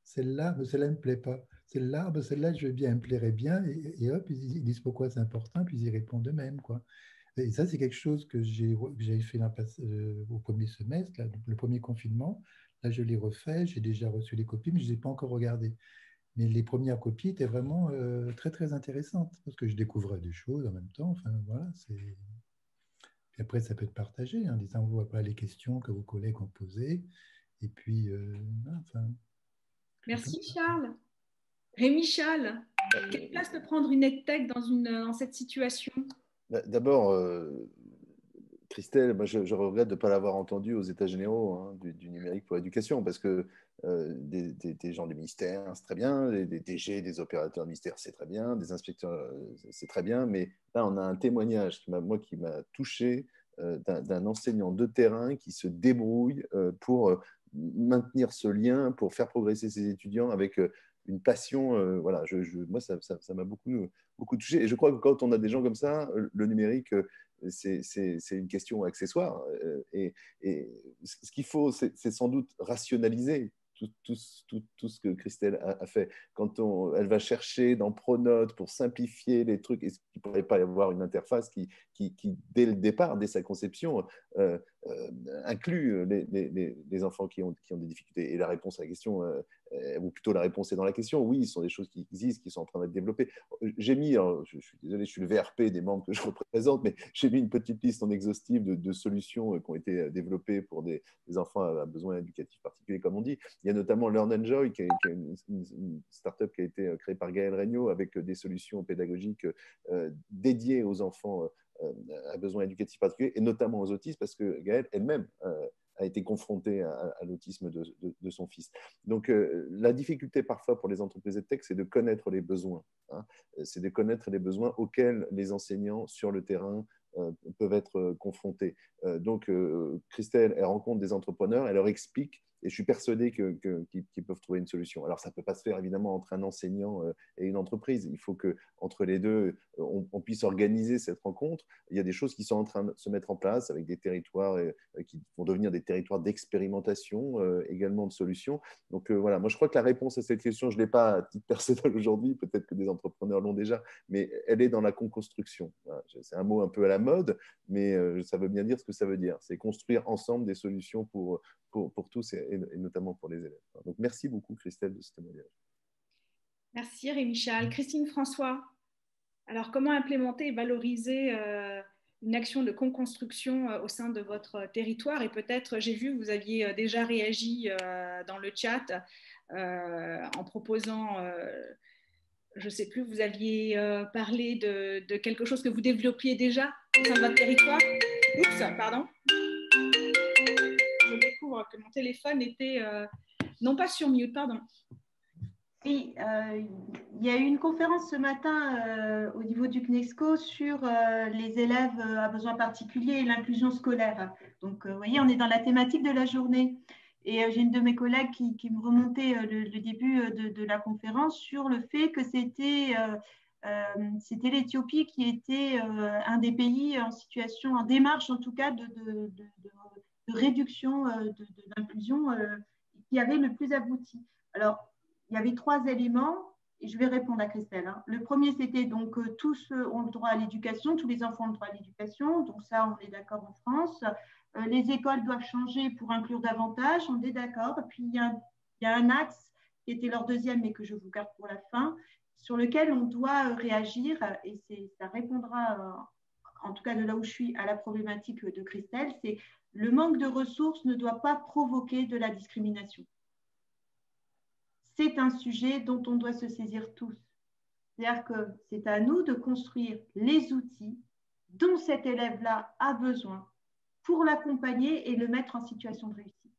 Celle-là, celle-là ne me plaît pas. Celle-là, celle-là, elle me plairait bien. Et hop, ils disent pourquoi c'est important, puis ils y répondent eux-mêmes, quoi. Et ça, c'est quelque chose que j'avais fait au premier semestre, là, donc le premier confinement. Là, je l'ai refait, j'ai déjà reçu les copies, mais je ne les ai pas encore regardées. Mais les premières copies étaient vraiment très, très intéressantes, parce que je découvrais des choses en même temps. Enfin, voilà, Puis après, ça peut être partagé, en disant, on ne voit pas les questions que vos collègues ont posées. Et puis, enfin... Merci, Charles. Rémi Chal, quelle place peut prendre une EdTech dans cette situation? D'abord, Christelle, moi, je regrette de ne pas l'avoir entendu aux États généraux du numérique pour l'éducation, parce que des gens du ministère, c'est très bien, des DG, des opérateurs du ministère, c'est très bien, des inspecteurs, c'est très bien, mais là, on a un témoignage qui m'a touché d'un enseignant de terrain qui se débrouille pour maintenir ce lien, pour faire progresser ses étudiants avec une passion. Voilà, moi, ça m'a beaucoup touché. Et je crois que quand on a des gens comme ça, le numérique c'est une question accessoire. Et ce qu'il faut, c'est sans doute rationaliser tout ce que Christelle a fait. Quand elle va chercher dans Pronote pour simplifier les trucs, est-ce qu'il ne pourrait pas y avoir une interface qui dès le départ, dès sa conception, inclut les enfants qui ont des difficultés? Et la réponse à la question, ou plutôt la réponse est dans la question, oui, ce sont des choses qui existent, qui sont en train d'être développées. J'ai mis, je suis désolé, je suis le VRP des membres que je représente, mais j'ai mis une petite liste non exhaustive de solutions qui ont été développées pour des enfants à besoins éducatifs particuliers, comme on dit. Il y a notamment Learn and Joy, qui est une start-up qui a été créée par Gaël Regnault avec des solutions pédagogiques dédiées aux enfants à besoins éducatifs particuliers, et notamment aux autistes, parce que Gaëlle elle-même a été confrontée à l'autisme de son fils. Donc, la difficulté parfois pour les entreprises EdTech, c'est de connaître les besoins. Hein. C'est de connaître les besoins auxquels les enseignants sur le terrain peuvent être confrontés. Donc, Christelle, elle rencontre des entrepreneurs, elle leur explique, et je suis persuadé qu'ils peuvent trouver une solution. Alors, ça ne peut pas se faire évidemment entre un enseignant et une entreprise. Il faut qu'entre les deux, on puisse organiser cette rencontre. Il y a des choses qui sont en train de se mettre en place avec des territoires qui vont devenir des territoires d'expérimentation, également de solutions. Donc, voilà, moi je crois que la réponse à cette question, je ne l'ai pas à titre personnel aujourd'hui, peut-être que des entrepreneurs l'ont déjà, mais elle est dans la co-construction. Voilà. C'est un mot un peu à la mode, mais ça veut bien dire ce que ça veut dire. C'est construire ensemble des solutions pour tous et notamment pour les élèves. Donc, merci beaucoup, Christelle, de ce témoignage. Merci, Rémi-Charles. Christine François, alors comment implémenter et valoriser une action de co-construction au sein de votre territoire? Et peut-être, j'ai vu, vous aviez déjà réagi dans le chat en proposant, je ne sais plus, vous aviez parlé de quelque chose que vous développiez déjà au sein de votre territoire. Oups, pardon. Je découvre que mon téléphone était non pas sur mute, pardon. Oui, il y a eu une conférence ce matin au niveau du CNESCO sur les élèves à besoins particuliers et l'inclusion scolaire. Donc, vous voyez, on est dans la thématique de la journée. Et j'ai une de mes collègues qui me remontait le début de la conférence sur le fait que c'était l'Éthiopie qui était un des pays en situation, en démarche en tout cas de réduction d'inclusion qui avait le plus abouti. Alors, il y avait 3 éléments, et je vais répondre à Christelle. Hein. Le premier, c'était donc tous ont le droit à l'éducation, tous les enfants ont le droit à l'éducation, donc ça, on est d'accord en France. Les écoles doivent changer pour inclure davantage, on est d'accord. Puis, il y a un axe qui était leur deuxième, mais que je vous garde pour la fin, sur lequel on doit réagir, et ça répondra, en tout cas de là où je suis, à la problématique de Christelle, c'est le manque de ressources ne doit pas provoquer de la discrimination. C'est un sujet dont on doit se saisir tous. C'est-à-dire que c'est à nous de construire les outils dont cet élève-là a besoin pour l'accompagner et le mettre en situation de réussite.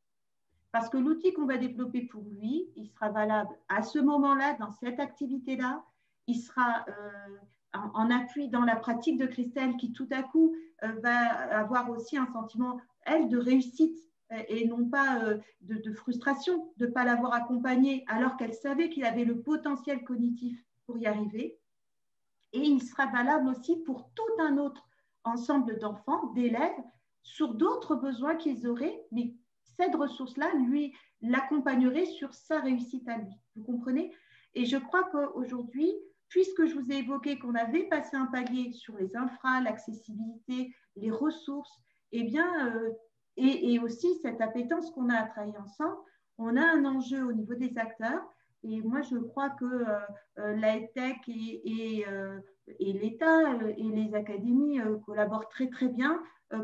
Parce que l'outil qu'on va développer pour lui, il sera valable à ce moment-là, dans cette activité-là, il sera en appui dans la pratique de Christelle qui tout à coup va avoir aussi un sentiment, elle, de réussite et non pas de frustration de ne pas l'avoir accompagné alors qu'elle savait qu'il avait le potentiel cognitif pour y arriver. Et il sera valable aussi pour tout un autre ensemble d'enfants, d'élèves, sur d'autres besoins qu'ils auraient, mais cette ressource-là, lui, l'accompagnerait sur sa réussite à lui. Vous comprenez? Et je crois qu'aujourd'hui, puisque je vous ai évoqué qu'on avait passé un palier sur les infras, l'accessibilité, les ressources, eh bien, et aussi cette appétence qu'on a à travailler ensemble, on a un enjeu au niveau des acteurs. Et moi, je crois que la EdTech et l'État et les académies collaborent très, très bien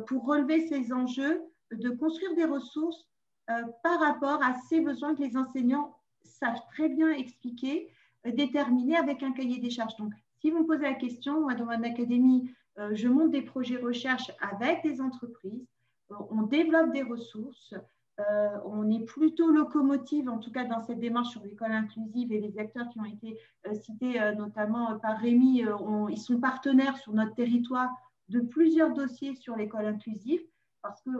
pour relever ces enjeux, de construire des ressources par rapport à ces besoins que les enseignants savent très bien expliquer, déterminer avec un cahier des charges. Donc, si vous me posez la question, moi, dans mon académie, je monte des projets recherche avec des entreprises, on développe des ressources, on est plutôt locomotive, en tout cas dans cette démarche sur l'école inclusive, et les acteurs qui ont été cités notamment par Rémi, ils sont partenaires sur notre territoire de plusieurs dossiers sur l'école inclusive, parce que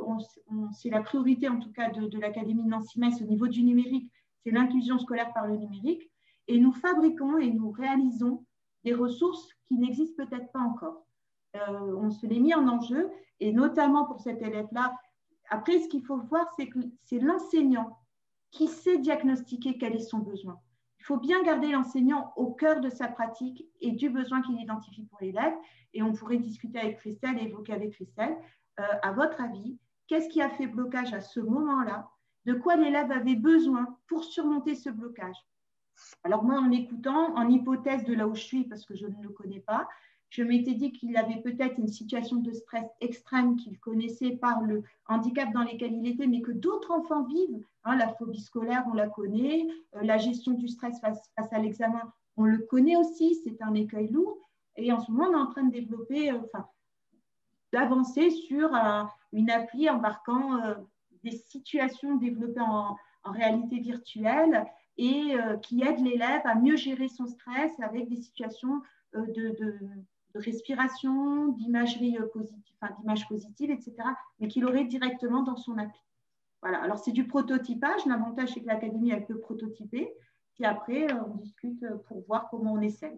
c'est la priorité en tout cas de l'Académie de Nancy-Metz au niveau du numérique, c'est l'inclusion scolaire par le numérique, et nous fabriquons et nous réalisons des ressources qui n'existent peut-être pas encore. on se l'est mis en enjeu, et notamment pour cet élève-là. Après, ce qu'il faut voir, c'est que c'est l'enseignant qui sait diagnostiquer quel est son besoin. Il faut bien garder l'enseignant au cœur de sa pratique et du besoin qu'il identifie pour l'élève. Et on pourrait discuter avec Christelle et évoquer avec Christelle, à votre avis, qu'est-ce qui a fait blocage à ce moment-là? De quoi l'élève avait besoin pour surmonter ce blocage? Alors moi, en écoutant, en hypothèse de là où je suis, parce que je ne le connais pas, je m'étais dit qu'il avait peut-être une situation de stress extrême qu'il connaissait par le handicap dans lequel il était, mais que d'autres enfants vivent. Hein, la phobie scolaire, on la connaît. La gestion du stress face à l'examen, on le connaît aussi. C'est un écueil lourd. Et en ce moment, on est en train de développer, d'avancer sur une appli embarquant des situations développées en réalité virtuelle et qui aide l'élève à mieux gérer son stress avec des situations de respiration, d'imagerie positive, d'images positives, etc., mais qu'il aurait directement dans son appli. Voilà. Alors, c'est du prototypage. L'avantage, c'est que l'académie, elle peut prototyper. Puis après, on discute pour voir comment on essaie.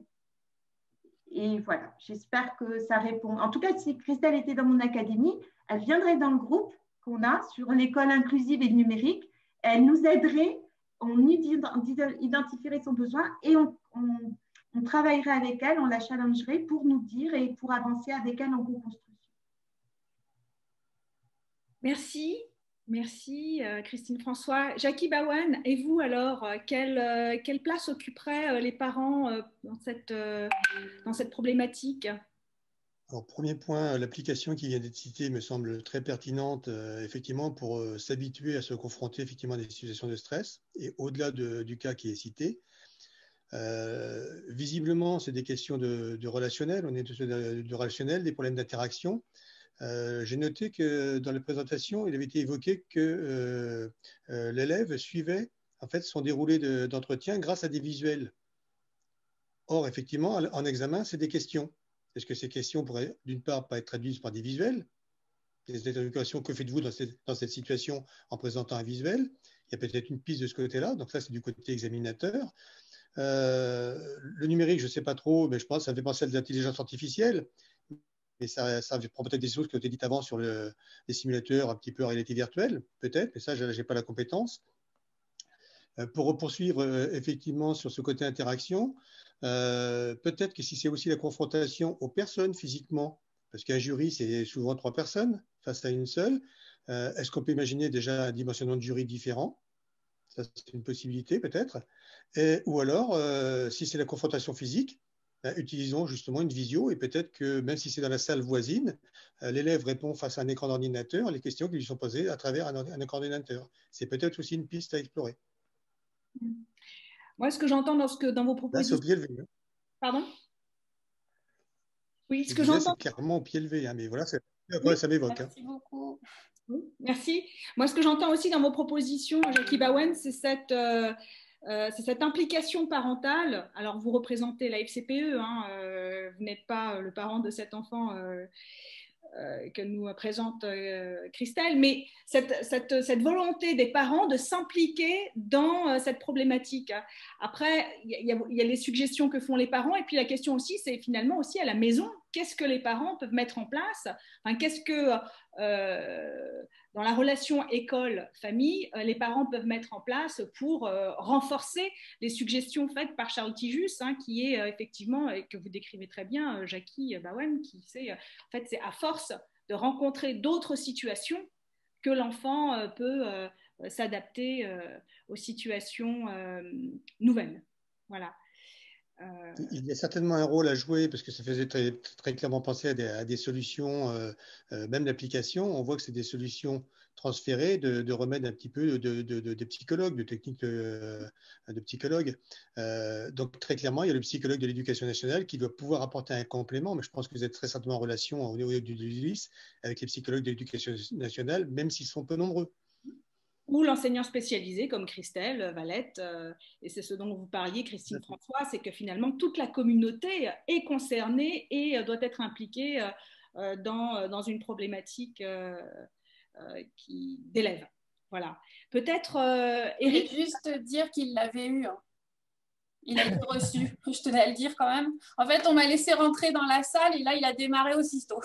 Et voilà, j'espère que ça répond. En tout cas, si Christelle était dans mon académie, elle viendrait dans le groupe qu'on a sur l'école inclusive et numérique. Elle nous aiderait, on identifierait son besoin et on travaillerait avec elle, on la challengerait pour nous dire et pour avancer avec elle en co-construction. Merci. Merci Christine François. Jackie Bawan, et vous alors, quelle place occuperaient les parents dans cette problématique? Alors, premier point, l'application qui vient d'être citée me semble très pertinente, effectivement, pour s'habituer à se confronter effectivement à des situations de stress, et au-delà du cas qui est cité. Visiblement, c'est des questions de relationnel, on est de relationnel, des problèmes d'interaction. J'ai noté que dans la présentation, il avait été évoqué que l'élève suivait en fait son déroulé d'entretien grâce à des visuels. Or, effectivement, en examen, c'est des questions. Est-ce que ces questions pourraient, d'une part, pas être traduites par des visuels? Des interrogations, que faites-vous dans cette situation en présentant un visuel? Il y a peut-être une piste de ce côté-là, donc ça, c'est du côté examinateur. Le numérique, je ne sais pas trop, mais je pense que ça fait penser à de l'intelligence artificielle. Mais ça prend peut-être des choses qui ont été dites avant sur les simulateurs, un petit peu en réalité virtuelle, peut-être, mais ça, je n'ai pas la compétence. Pour poursuivre effectivement sur ce côté interaction, peut-être que si c'est aussi la confrontation aux personnes physiquement, parce qu'un jury, c'est souvent 3 personnes face à une seule, est-ce qu'on peut imaginer déjà un dimensionnement de jury différent? Ça, c'est une possibilité peut-être. Ou alors, si c'est la confrontation physique, utilisons justement une visio et peut-être que même si c'est dans la salle voisine, l'élève répond face à un écran d'ordinateur les questions qui lui sont posées à travers un écran d'ordinateur. C'est peut-être aussi une piste à explorer. Moi, ce que j'entends dans vos propositions… Là, c'est au pied levé. Pardon? Oui, ce que j'entends… C'est clairement au pied levé, hein, mais voilà, oui. Ça m'évoque. Merci beaucoup. Oui, merci. Moi, ce que j'entends aussi dans vos propositions, Jackie Bawan, c'est cette implication parentale. Alors, vous représentez la FCPE, hein, vous n'êtes pas le parent de cet enfant que nous présente Christelle, mais cette volonté des parents de s'impliquer dans cette problématique. Après, il y a les suggestions que font les parents, et puis la question aussi, c'est finalement aussi à la maison, qu'est-ce que les parents peuvent mettre en place? Enfin, qu'est-ce que dans la relation école-famille, les parents peuvent mettre en place pour renforcer les suggestions faites par Charles Tijus, hein, qui est effectivement, et que vous décrivez très bien, Jackie Bawan, qui c'est en fait, c'est à force de rencontrer d'autres situations que l'enfant peut s'adapter aux situations nouvelles. Voilà. Il y a certainement un rôle à jouer parce que ça faisait très, très clairement penser à des solutions, même d'application. On voit que c'est des solutions transférées de remèdes un petit peu de psychologues, de techniques de psychologues. Donc très clairement, il y a le psychologue de l'éducation nationale qui doit pouvoir apporter un complément, mais je pense que vous êtes très certainement en relation au niveau du LIS avec les psychologues de l'éducation nationale, même s'ils sont peu nombreux. Ou l'enseignant spécialisé comme Christelle Valette, et c'est ce dont vous parliez, Christine François, c'est que finalement toute la communauté est concernée et doit être impliquée dans une problématique d'élèves. Voilà. Peut-être, Eric… Juste dire qu'il l'avait eu. Hein. Il a été reçu, je tenais à le dire quand même. En fait, on m'a laissé rentrer dans la salle et là, il a démarré aussitôt.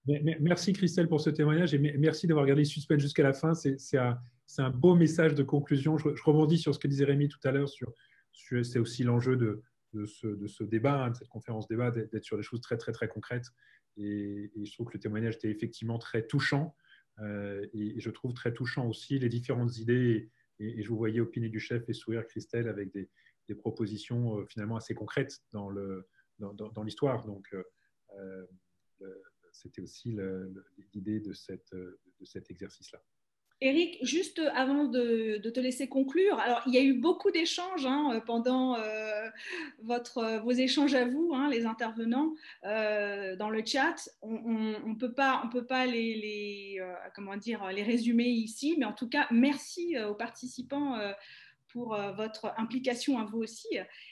Merci Christelle pour ce témoignage et merci d'avoir gardé le suspense jusqu'à la fin. C'est un beau message de conclusion. Je rebondis sur ce que disait Rémi tout à l'heure. C'est aussi l'enjeu de ce débat, de cette conférence débat, d'être sur des choses très, très, très concrètes. Et je trouve que le témoignage était effectivement très touchant. Et je trouve très touchant aussi les différentes idées. Et je vous voyais opiner du chef et sourire Christelle avec des propositions finalement assez concrètes dans l'histoire. Donc, c'était aussi l'idée de cet exercice-là. Éric, juste avant de te laisser conclure, alors il y a eu beaucoup d'échanges pendant vos échanges à vous, les intervenants, dans le chat. On peut pas les résumer ici, mais en tout cas, merci aux participants pour votre implication à vous aussi.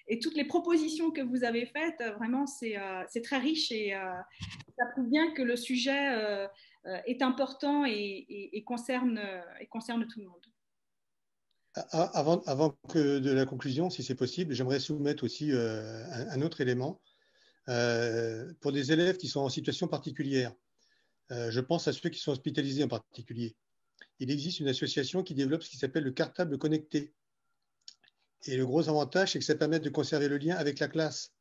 Et toutes les propositions que vous avez faites, vraiment, c'est très riche et ça prouve bien que le sujet est important et concerne tout le monde. Avant que de la conclusion, si c'est possible, j'aimerais soumettre aussi un autre élément. Pour des élèves qui sont en situation particulière, je pense à ceux qui sont hospitalisés en particulier. Il existe une association qui développe ce qui s'appelle le cartable connecté. Et le gros avantage, c'est que ça permet de conserver le lien avec la classe,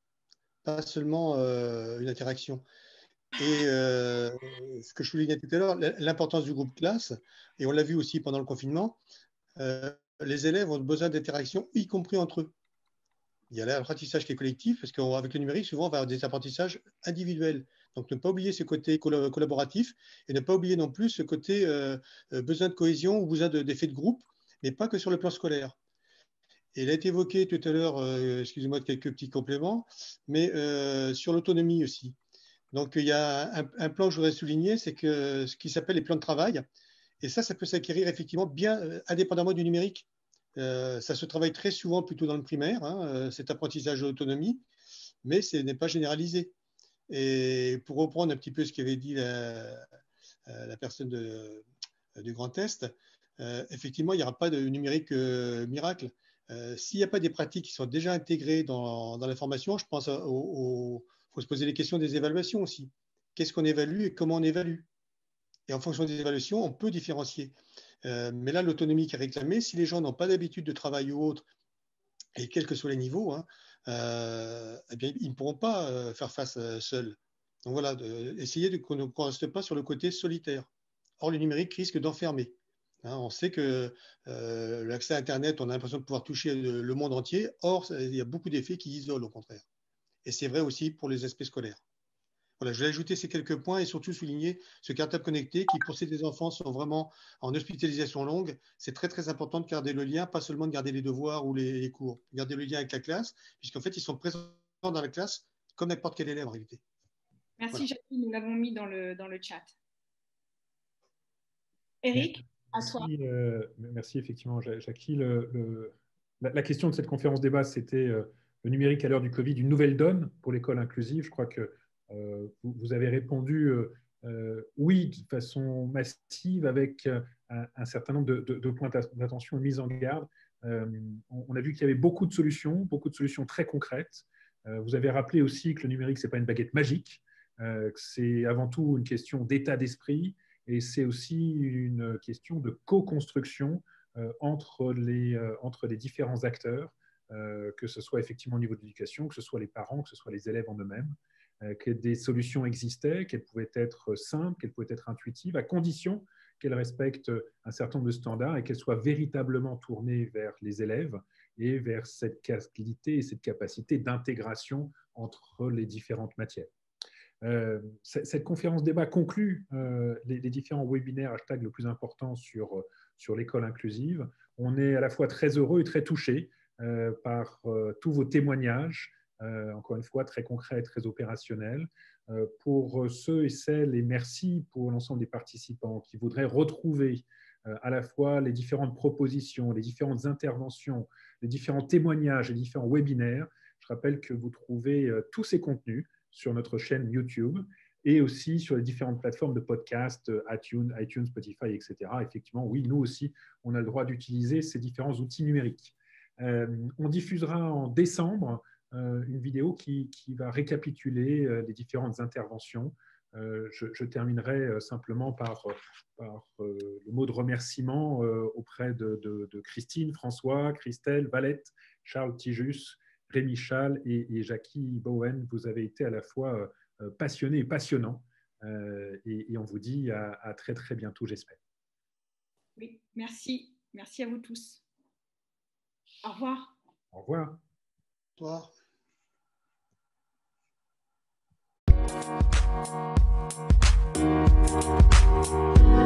pas seulement une interaction. Et ce que je soulignais tout à l'heure, l'importance du groupe classe, et on l'a vu aussi pendant le confinement, les élèves ont besoin d'interaction, y compris entre eux. Il y a l'apprentissage qui est collectif, parce qu'avec le numérique, souvent, on va avoir des apprentissages individuels. Donc, ne pas oublier ce côté collaboratif et ne pas oublier non plus ce côté besoin de cohésion ou besoin d'effet de groupe, mais pas que sur le plan scolaire. Et il a été évoqué tout à l'heure, excusez-moi de quelques petits compléments, mais sur l'autonomie aussi. Donc, il y a un plan que je voudrais souligner, c'est que ce qui s'appelle les plans de travail. Et ça peut s'acquérir effectivement bien indépendamment du numérique. Ça se travaille très souvent plutôt dans le primaire, cet apprentissage de l'autonomie, mais ce n'est pas généralisé. Et pour reprendre un petit peu ce qu'avait dit la personne du Grand Est, effectivement, il n'y aura pas de numérique miracle. S'il n'y a pas des pratiques qui sont déjà intégrées dans la formation, je pense il faut se poser les questions des évaluations aussi. Qu'est-ce qu'on évalue et comment on évalue? Et en fonction des évaluations, on peut différencier. Mais là, l'autonomie qui est réclamée, si les gens n'ont pas d'habitude de travail ou autre, et quels que soient les niveaux, eh bien, ils ne pourront pas faire face seuls. Donc voilà, essayer qu'on ne reste pas sur le côté solitaire. Or, le numérique risque d'enfermer. On sait que l'accès à Internet, on a l'impression de pouvoir toucher le monde entier. Or, il y a beaucoup d'effets qui isolent au contraire. Et c'est vrai aussi pour les aspects scolaires. Voilà, je vais ajouter ces quelques points et surtout souligner ce cartable connecté qui, pour ces enfants, sont vraiment en hospitalisation longue. C'est très, très important de garder le lien, pas seulement de garder les devoirs ou les cours, garder le lien avec la classe, puisqu'en fait, ils sont présents dans la classe comme n'importe quel élève en réalité. Merci, voilà. Jackie, nous l'avons mis dans le chat. Éric, à toi. Merci effectivement, Jackie. La question de cette conférence débat, c'était le numérique à l'heure du Covid, une nouvelle donne pour l'école inclusive. Je crois que vous avez répondu oui de façon massive avec un certain nombre de points d'attention et mise en garde. On a vu qu'il y avait beaucoup de solutions très concrètes. Vous avez rappelé aussi que le numérique, ce n'est pas une baguette magique, que c'est avant tout une question d'état d'esprit et c'est aussi une question de co-construction entre les différents acteurs, que ce soit effectivement au niveau de l'éducation, que ce soit les parents, que ce soit les élèves en eux-mêmes, que des solutions existaient, qu'elles pouvaient être simples, qu'elles pouvaient être intuitives, à condition qu'elles respectent un certain nombre de standards et qu'elles soient véritablement tournées vers les élèves et vers cette qualité et cette capacité d'intégration entre les différentes matières. Cette conférence débat conclut les différents webinaires hashtag le plus important sur l'école inclusive. On est à la fois très heureux et très touchés par tous vos témoignages, encore une fois très concrets et très opérationnels. Pour ceux et celles, et merci pour l'ensemble des participants qui voudraient retrouver à la fois les différentes propositions, les différentes interventions, les différents témoignages, les différents webinaires. Je rappelle que vous trouvez tous ces contenus sur notre chaîne YouTube et aussi sur les différentes plateformes de podcast, iTunes, Spotify, etc. Effectivement, oui, nous aussi, on a le droit d'utiliser ces différents outils numériques. On diffusera en décembre une vidéo qui va récapituler les différentes interventions. Je terminerai simplement par le mot de remerciement auprès de Christine, François, Christelle, Valette, Charles Tijus, Rémi Chal et Jackie Bowen. Vous avez été à la fois passionnés et passionnants. Et on vous dit à très très bientôt, j'espère. Oui, merci. Merci à vous tous. Au revoir. Au revoir. Au revoir. Thank you.